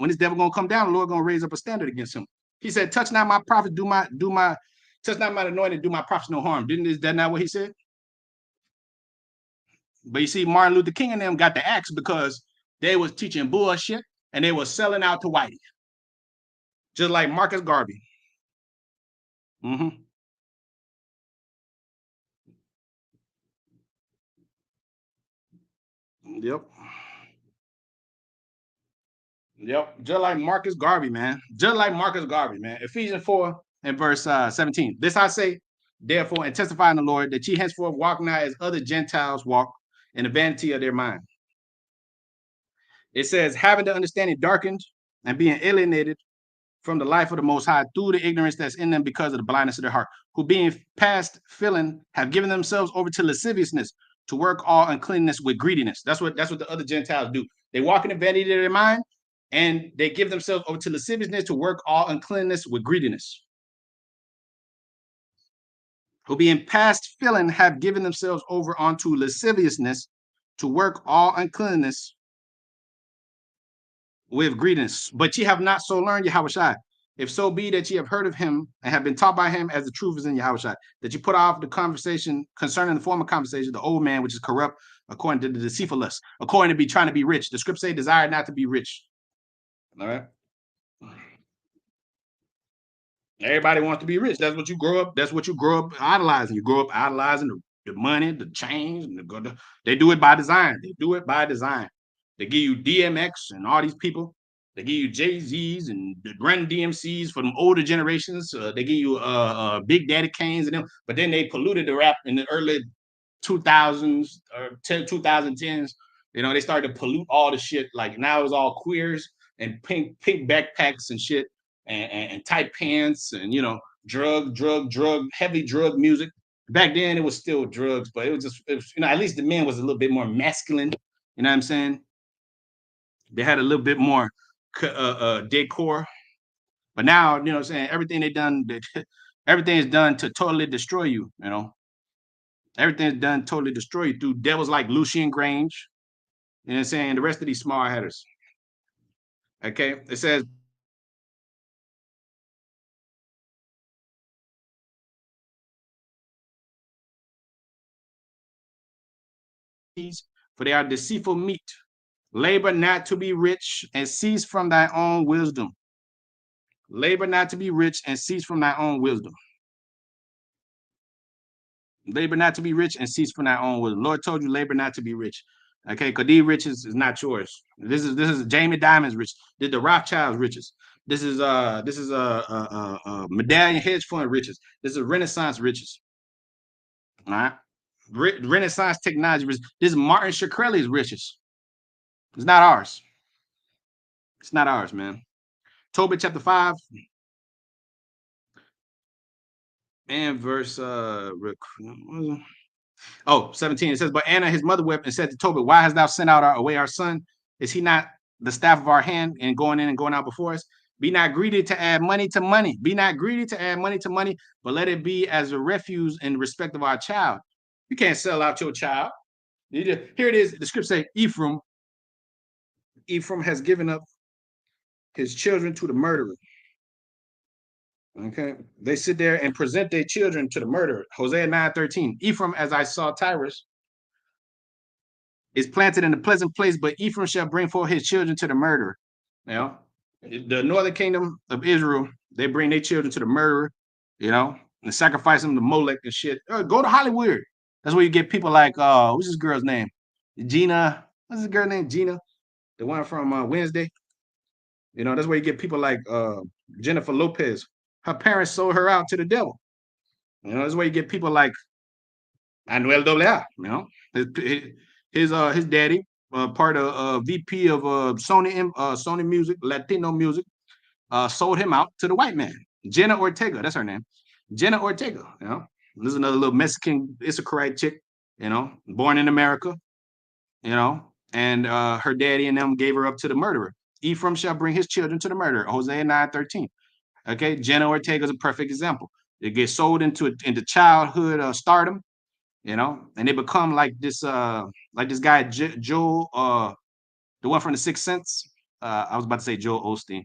this devil gonna come down, the Lord gonna raise up a standard against him. He said, "Touch not my prophet, touch not my anointed, do my prophets no harm." Is that not what he said? But you see, Martin Luther King and them got the axe because they was teaching bullshit and they was selling out to whitey, just like Marcus Garvey. Mm-hmm. Yep. Yep. Just like Marcus Garvey, man. Just like Marcus Garvey, man. Ephesians 4 and verse 17. This I say, therefore, and testify in the Lord, that ye henceforth walk not as other Gentiles walk, in the vanity of their mind. It says, having the understanding darkened and being alienated from the life of the Most High through the ignorance that's in them because of the blindness of their heart, who being past feeling have given themselves over to lasciviousness, to work all uncleanness with greediness. That's what the other Gentiles do. They walk in the vanity of their mind, and they give themselves over to lasciviousness, to work all uncleanness with greediness. Who being past feeling have given themselves over unto lasciviousness, to work all uncleanness with greediness. But ye have not so learned Yahushua. If so be that ye have heard of him and have been taught by him as the truth is in Yahushua, that you put off the conversation concerning the former conversation, the old man, which is corrupt, according to the deceitful lust, according to be trying to be rich. The scripture say, desire not to be rich. All right. Everybody wants to be rich. That's what you grow up. That's what you grow up idolizing. You grow up idolizing the money, the chains, and they do it by design. They do it by design. They give you DMX and all these people. They give you Jay-Z's and the Run DMCs for them older generations. They give you Big Daddy Kane's and them. But then they polluted the rap in the early 2000s or 2010s. You know, they started to pollute all the shit. Like now it's all queers and pink backpacks and shit and tight pants and heavy drug music. Back then it was still drugs, but it was, at least the men was a little bit more masculine. You know what I'm saying? They had a little bit more decor. But now, you know what I'm saying, everything they done, everything is done to totally destroy you, you know. Everything is done to totally destroy you through devils like Lucian Grange, you know what I'm saying, the rest of these small headers. Okay, it says for they are deceitful meat. Labor not to be rich and cease from thy own wisdom. Labor not to be rich and cease from thy own wisdom. Labor not to be rich and cease from thy own wisdom. Lord told you labor not to be rich. Okay, because these riches is not yours. This is Jamie Dimon's rich. This is the Rothschild's riches. This is medallion hedge fund riches. This is Renaissance riches. All right. Renaissance technology riches. This is Martin Shkreli's riches. It's not ours. It's not ours, man. Tobit chapter 5 and verse 17. It says, but Anna, his mother, wept and said to Tobit, why hast thou sent out away our son? Is he not the staff of our hand and going in and going out before us? Be not greedy to add money to money. Be not greedy to add money to money, but let it be as a refuge in respect of our child. You can't sell out your child. Here it is. The script says, Ephraim has given up his children to the murderer. Okay. They sit there and present their children to the murderer. Hosea 9:13. Ephraim, as I saw Tyrus, is planted in a pleasant place, but Ephraim shall bring forth his children to the murderer. You know, the northern kingdom of Israel, they bring their children to the murderer, you know, and sacrifice them to Molech and shit. Go to Hollywood. That's where you get people like, what's this girl's name? Gina. What's this girl named Gina? The one from Wednesday. You know, that's where you get people like Jennifer Lopez. Her parents sold her out to the devil. You know, that's where you get people like Anuel AA. You know, his daddy, part of VP of Sony Music, Latino Music, sold him out to the white man. Jenna Ortega, that's her name. Jenna Ortega. You know, this is another little Mexican Issacharite chick. You know, born in America. You know, and her daddy and them gave her up to the murderer. Ephraim shall bring his children to the murderer. Hosea 9:13. Okay, Jenna Ortega is a perfect example. They get sold into childhood stardom, you know, and they become like this guy Joel, the one from the Sixth Sense. I was about to say Joel Osteen.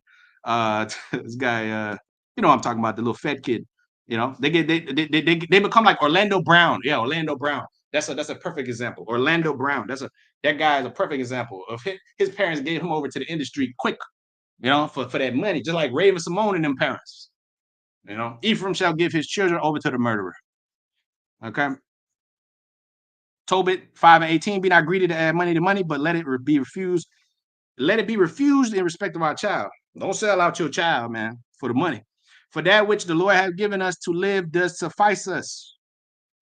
This guy, you know what I'm talking about, the little fat kid. You know, they become like Orlando Brown. Yeah, Orlando Brown. That's a perfect example. Orlando Brown. That guy is a perfect example of his parents gave him over to the industry quick, you know, for that money, just like Raven Simone and them parents. You know, Ephraim shall give his children over to the murderer. Okay. Tobit 5:18. Be not greedy to add money to money, but let it be refused. Let it be refused in respect of our child. Don't sell out your child, man, for the money. For that which the Lord has given us to live does suffice us.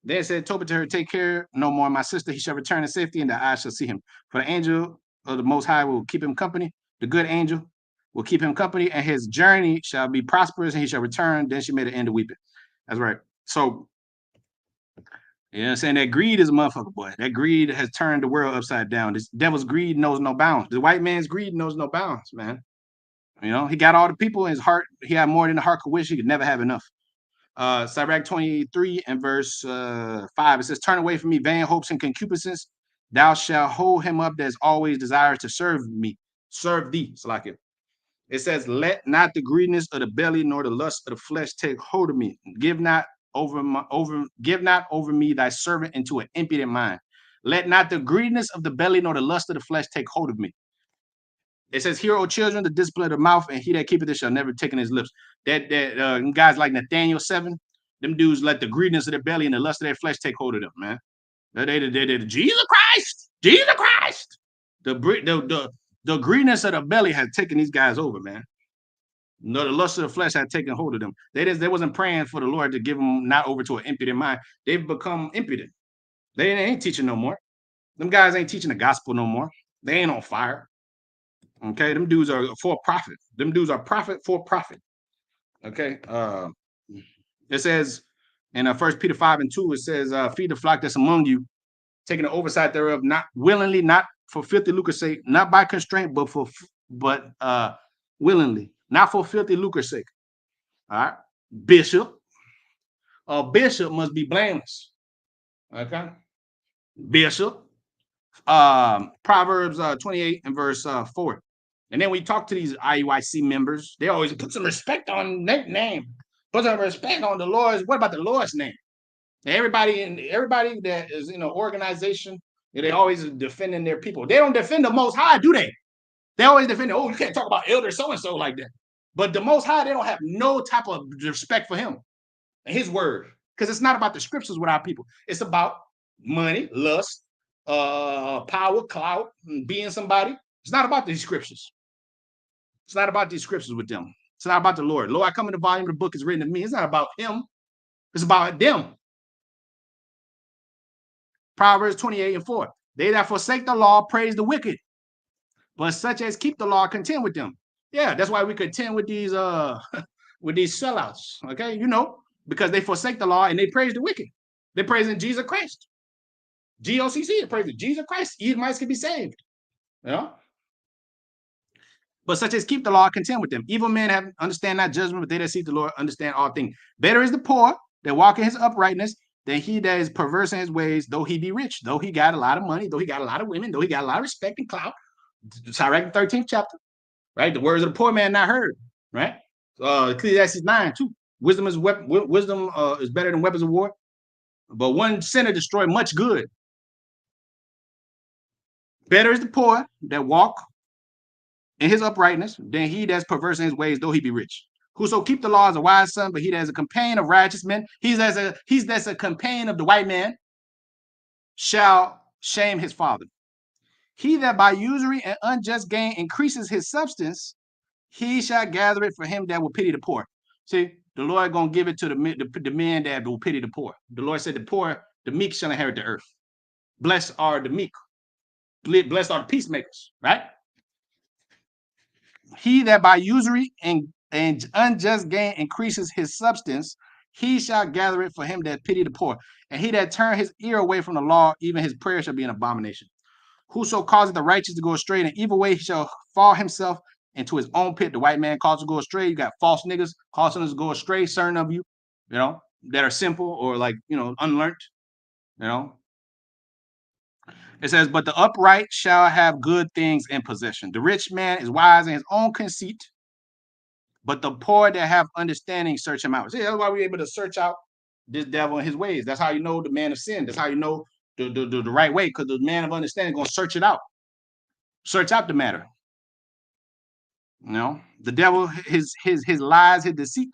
Then said Tobit to her, take care no more, my sister. He shall return in safety, and the eye shall see him. For the angel of the Most High will keep him company. The good angel will keep him company, and his journey shall be prosperous, and he shall return. Then she made an end of weeping. That's right. So, you know what I'm saying? That greed is a motherfucker, boy. That greed has turned the world upside down. This devil's greed knows no bounds. The white man's greed knows no bounds, man. You know, he got all the people in his heart. He had more than the heart could wish. He could never have enough. Sirach 23 and verse 5. It says, turn away from me vain hopes and concupiscence. Thou shalt hold him up that is always desirous to serve thee. It's like it. It says, let not the greediness of the belly nor the lust of the flesh take hold of me. Give not over me thy servant into an impudent mind. Let not the greediness of the belly nor the lust of the flesh take hold of me. It says, hear, O children, the discipline of the mouth, and he that keepeth it shall never take in his lips. That guys like Nathaniel 7, them dudes let the greediness of their belly and the lust of their flesh take hold of them, man. They Jesus Christ. The greediness of the belly has taken these guys over, man. No, the lust of the flesh had taken hold of them. They wasn't praying for the Lord to give them not over to an impudent mind. They've become impudent. They ain't teaching no more. Them guys ain't teaching the gospel no more. They ain't on fire. Okay, them dudes are for profit. Them dudes are profit for profit. Okay, it says in 1 Peter 5:2, it says, "Feed the flock that's among you, taking the oversight thereof, not willingly, not for filthy lucre's sake, not by constraint, but willingly, not for filthy lucre's sake." All right, bishop. A bishop must be blameless. Okay, bishop. Proverbs 28 and verse 4. And then we talk to these IUIC members, they always put some respect on their name, put some respect on the Lord's. What about the Lord's name? Everybody that is in an organization, they always defending their people. They don't defend the Most High, do they? They always defend, oh, you can't talk about elder so and so like that. But the Most High, they don't have no type of respect for him and his word, because it's not about the scriptures with our people. It's about money, lust, power, clout, being somebody. It's not about these scriptures. It's not about these scriptures with them. It's not about the Lord. Lord, I come in the volume of the book is written to me. It's not about him. It's about them. Proverbs 28:4. They that forsake the law praise the wicked, but such as keep the law contend with them. Yeah, that's why we contend with these with these sellouts. Okay, because they forsake the law and they praise the wicked. They're praising Jesus Christ. GOCC, praising Jesus Christ. Edomites can be saved. But such as keep the law, contend with them. Evil men have understand not judgment, but they that seek the Lord understand all things. Better is the poor that walk in his uprightness than he that is perverse in his ways, though he be rich, though he got a lot of money, though he got a lot of women, though he got a lot of respect and clout. Sirach, the 13th chapter, right? The words of the poor man not heard, right? Ecclesiastes 9 too. Wisdom is better than weapons of war, but one sinner destroy much good. Better is the poor that walk in his uprightness than he that's perverse in his ways, though he be rich. Whoso keep the law is a wise son, but he that is a companion of righteous men, he's that's a companion of the white man, shall shame his father. He that by usury and unjust gain increases his substance, he shall gather it for him that will pity the poor. See, the Lord gonna give it to the men that will pity the poor. The Lord said, the poor, the meek shall inherit the earth. Blessed are the meek. Blessed are the peacemakers, right? He that by usury and unjust gain increases his substance, he shall gather it for him that pity the poor. And he that turn his ear away from the law, even his prayer shall be an abomination. Whoso causeth the righteous to go astray in an evil way, he shall fall himself into his own pit. The white man calls to go astray. You got false niggas causing us to go astray, certain of you, that are simple or unlearned, It says, but the upright shall have good things in possession. The rich man is wise in his own conceit, but the poor that have understanding search him out. See, that's why we're able to search out this devil and his ways. That's how you know the man of sin. That's how you know the right way, because the man of understanding is going to search it out. Search out the matter. The devil, his lies, his deceit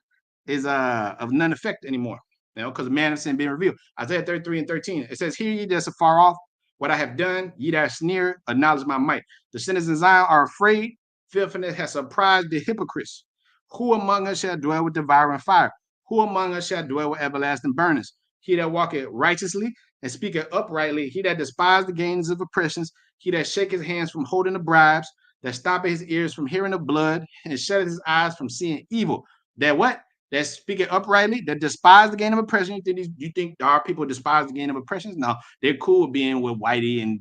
is of none effect anymore. Because the man of sin being revealed. Isaiah 33:13. It says, hear ye that's afar off what I have done, ye that sneer, acknowledge my might. The sinners in Zion are afraid. Filthiness has surprised the hypocrites. Who among us shall dwell with devouring fire? Who among us shall dwell with everlasting burnings? He that walketh righteously and speaketh uprightly, he that despised the gains of oppressions, he that shaketh his hands from holding the bribes, that stoppeth his ears from hearing the blood, and shutteth his eyes from seeing evil. That what? That speaking uprightly, that despise the gain of oppression. You think our people despise the gain of oppressions? No, they're cool being with Whitey and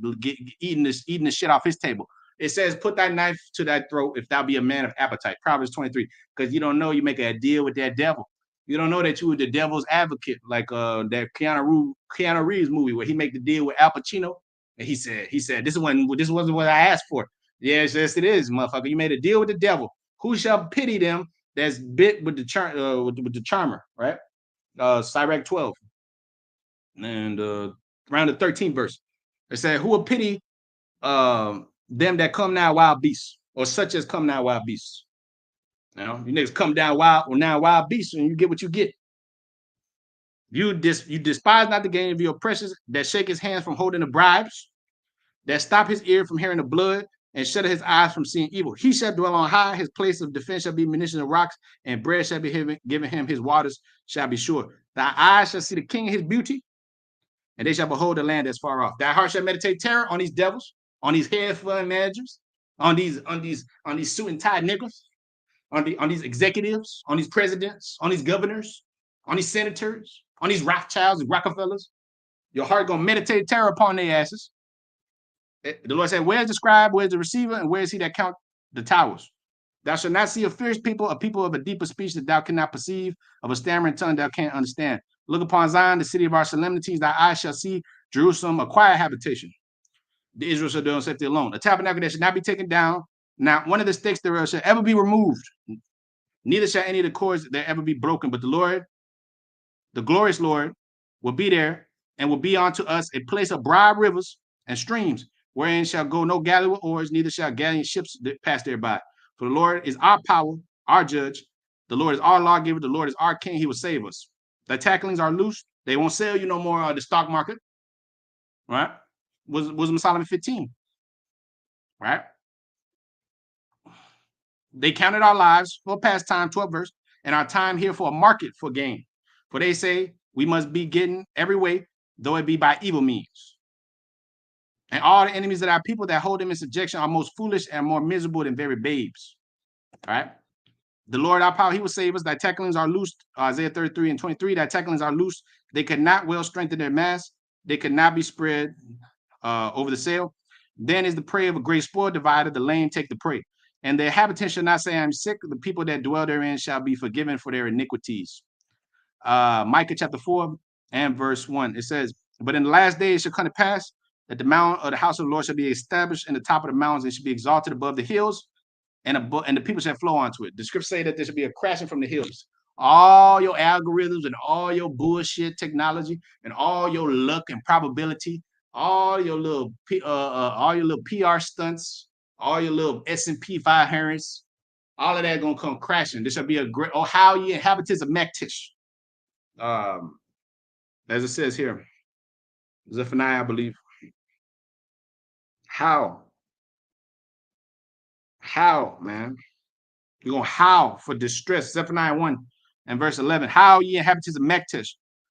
eating the shit off his table. It says, put thy knife to thy throat if thou be a man of appetite. Proverbs 23. Because you don't know you make a deal with that devil. You don't know that you were the devil's advocate, like that Keanu Reeves movie where he make the deal with Al Pacino. And he said, this wasn't what I asked for. Yes, it is, motherfucker. You made a deal with the devil. Who shall pity them that's bit with the charmer, right? Sirach 12. And around the 13th verse. It said, who will pity them that come now wild beasts, or such as come now wild beasts? You niggas come down wild beasts, and you get what you get. You despise not the gain of your oppressors, that shake his hands from holding the bribes, that stop his ear from hearing the blood, and shut his eyes from seeing evil. He shall dwell on high, his place of defense shall be munitions of rocks, and bread shall be given him, his waters shall be sure. Thy eyes shall see the king in his beauty, and they shall behold the land that's far off. Thy heart shall meditate terror on these devils, on these hedge fund managers, on these suit and tie niggas, on these executives, on these presidents, on these governors, on these senators, on these Rothschilds and Rockefellers. Your heart gonna meditate terror upon their asses. The Lord said, where's the scribe, where's the receiver, and where is he that count the towers? Thou shalt not see a fierce people, a people of a deeper speech that thou cannot perceive, of a stammering tongue thou can't understand. Look upon Zion, the city of our solemnities, thy eyes shall see Jerusalem, a quiet habitation. The Israel shall dwell in safety alone. A tabernacle that should not be taken down. Not one of the stakes thereof shall ever be removed. Neither shall any of the cords there ever be broken. But the Lord, the glorious Lord, will be there and will be unto us a place of broad rivers and streams, wherein shall go no galley with oars, neither shall galleon ships pass thereby. For the Lord is our power, our judge. The Lord is our lawgiver. The Lord is our king. He will save us. The tacklings are loose. They won't sell you no more on the stock market. Right? Wisdom of Solomon 15. Right? They counted our lives for pastime, 12th verse, and our time here for a market for gain. For they say we must be getting every way, though it be by evil means. And all the enemies of our people that hold them in subjection are most foolish and more miserable than very babes. All right. The Lord our power, he will save us. Thy tacklings are loosed. Isaiah 33 and 23. Thy tacklings are loose. They could not well strengthen their mass. They could not be spread over the sail. Then is the prey of a great spoil divided. The lame take the prey. And the inhabitants shall not say, I'm sick. The people that dwell therein shall be forgiven for their iniquities. Micah chapter 4 and verse 1. It says, but in the last days shall come to pass that the mount of the house of the Lord shall be established in the top of the mountains and shall be exalted above the hills, and the people shall flow onto it. The scriptures say that there should be a crashing from the hills. All your algorithms and all your bullshit technology and all your luck and probability, all your little PR stunts, all your little S&P 500s, all of that gonna come crashing. There shall be a great, oh, how ye inhabitants of Mektish. As it says here, Zephaniah, I believe. How, man? You're going to howl for distress. Zephaniah 1 and verse 11. How ye inhabitants of Mektish,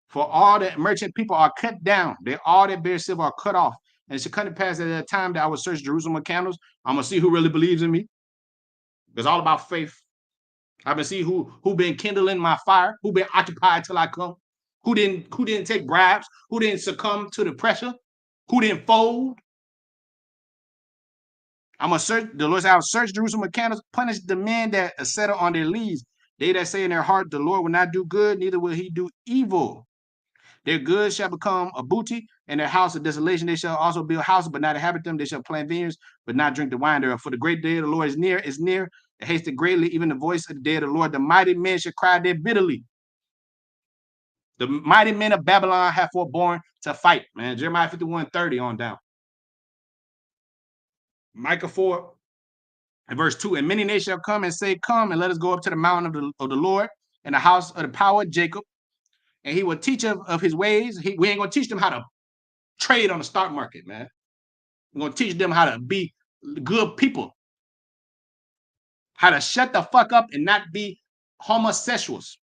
for all the merchant people are cut down. All that bear silver are cut off. And it shall come to pass at that time that I will search Jerusalem with candles. I'm going to see who really believes in me. It's all about faith. I'm going to see who been kindling my fire, who been occupied till I come, who didn't take bribes, who didn't succumb to the pressure, who didn't fold. I'm gonna search, the Lord said, I'll search Jerusalem with candles, punish the men that settle on their leaves. They that say in their heart, the Lord will not do good, neither will he do evil. Their goods shall become a booty, and their house of desolation. They shall also build houses, but not inhabit them. They shall plant vineyards, but not drink the wine thereof. For the great day of the Lord is near, it hasted greatly, even the voice of the day of the Lord. The mighty men shall cry there bitterly. The mighty men of Babylon have forborne to fight, man. Jeremiah 51:30 on down. Micah 4 and verse 2. And many nations shall come and say, come and let us go up to the mountain of the Lord and the house of the power of Jacob. And he will teach of his ways. We ain't going to teach them how to trade on the stock market, man. We're going to teach them how to be good people, how to shut the fuck up and not be homosexuals.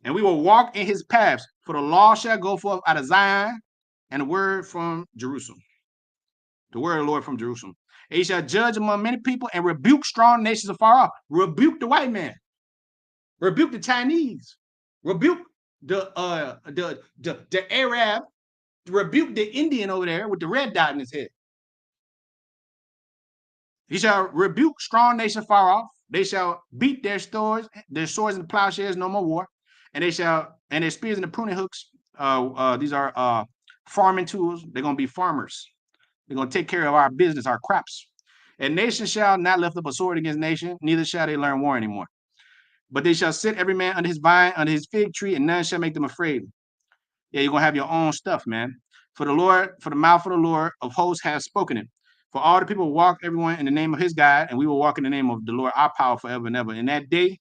And we will walk in his paths, for the law shall go forth out of Zion, and the word from Jerusalem. The word of the Lord from Jerusalem. And he shall judge among many people and rebuke strong nations afar off. Rebuke the white man. Rebuke the Chinese. Rebuke the Arab. Rebuke the Indian over there with the red dot in his head. He shall rebuke strong nations far off. They shall beat their swords and plowshares, no more war. And their spears and the pruning hooks. These are farming tools. They're going to be farmers. They're going to take care of our business, our crops. And nation shall not lift up a sword against nation, neither shall they learn war anymore. But they shall sit every man under his vine, under his fig tree, and none shall make them afraid. Yeah, you're going to have your own stuff, man. For the mouth of the Lord of hosts has spoken it. For all the people walk, everyone in the name of his God, and we will walk in the name of the Lord, our power forever and ever. In that day,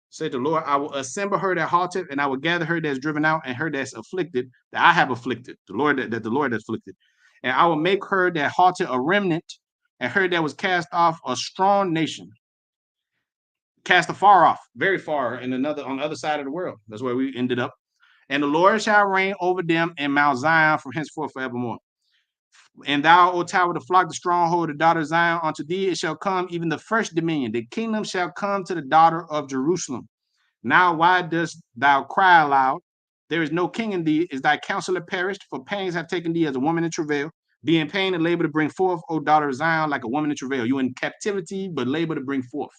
said the Lord, I will assemble her that halted, and I will gather her that's driven out, and her that's afflicted, that I have afflicted, the Lord that the Lord has afflicted. And I will make her that halted a remnant, and her that was cast off a strong nation. Cast afar off, very far, on the other side of the world. That's where we ended up. And the Lord shall reign over them in Mount Zion from henceforth forevermore. And thou, O tower, the flock, the stronghold, the daughter of Zion, unto thee it shall come, even the first dominion. The kingdom shall come to the daughter of Jerusalem. Now why dost thou cry aloud? There is no king in thee. Is thy counselor perished? For pangs have taken thee as a woman in travail. Be in pain and labor to bring forth, O daughter of Zion, like a woman in travail. You in captivity, but labor to bring forth.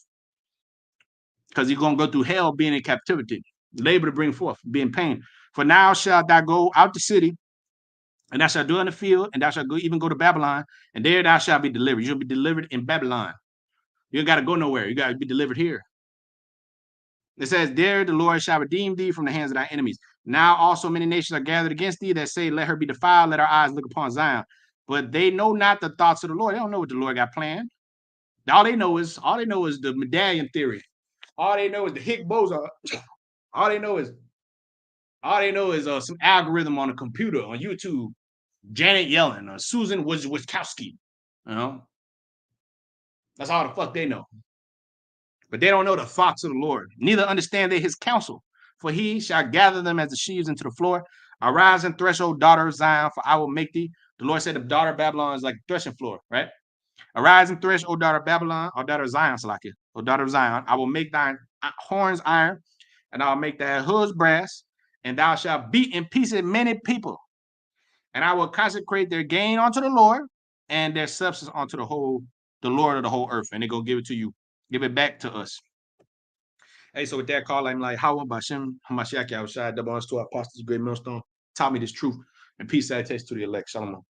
Because you're going to go through hell being in captivity. Labor to bring forth, be in pain. For now shalt thou go out the city, and thou shalt dwell in the field, and thou shalt even go to Babylon, and there thou shalt be delivered. You'll be delivered in Babylon. You ain't got to go nowhere. You got to be delivered here. It says, there the Lord shall redeem thee from the hands of thy enemies. Now also many nations are gathered against thee that say, let her be defiled, let our eyes look upon Zion. But they know not the thoughts of the Lord. They don't know what the Lord got planned. All they know is the medallion theory. All they know is the Higgs boson. All they know is some algorithm on a computer on YouTube. Janet Yellen or Susan Wojcicki. You know, that's all the fuck they know. But they don't know the thoughts of the Lord. Neither understand they his counsel. For he shall gather them as the sheaves into the floor. Arise and thresh, O daughter of Zion, for I will make thee. The Lord said the daughter of Babylon is like threshing floor, right? Arise and thresh, O daughter of Babylon, or daughter of Zion, Salakia, O daughter of Zion. I will make thine horns iron, and I will make thy hooves brass, and thou shalt beat in pieces many people. And I will consecrate their gain unto the Lord, and their substance unto the Lord of the whole earth. And they're going to give it to you. Give it back to us. Hey, so with that call, I'm like, how about Hashem, Hamashiach, Yahushua, double honors to our apostles, great millstone, taught me this truth. And peace, salutations to the elect. Shalom.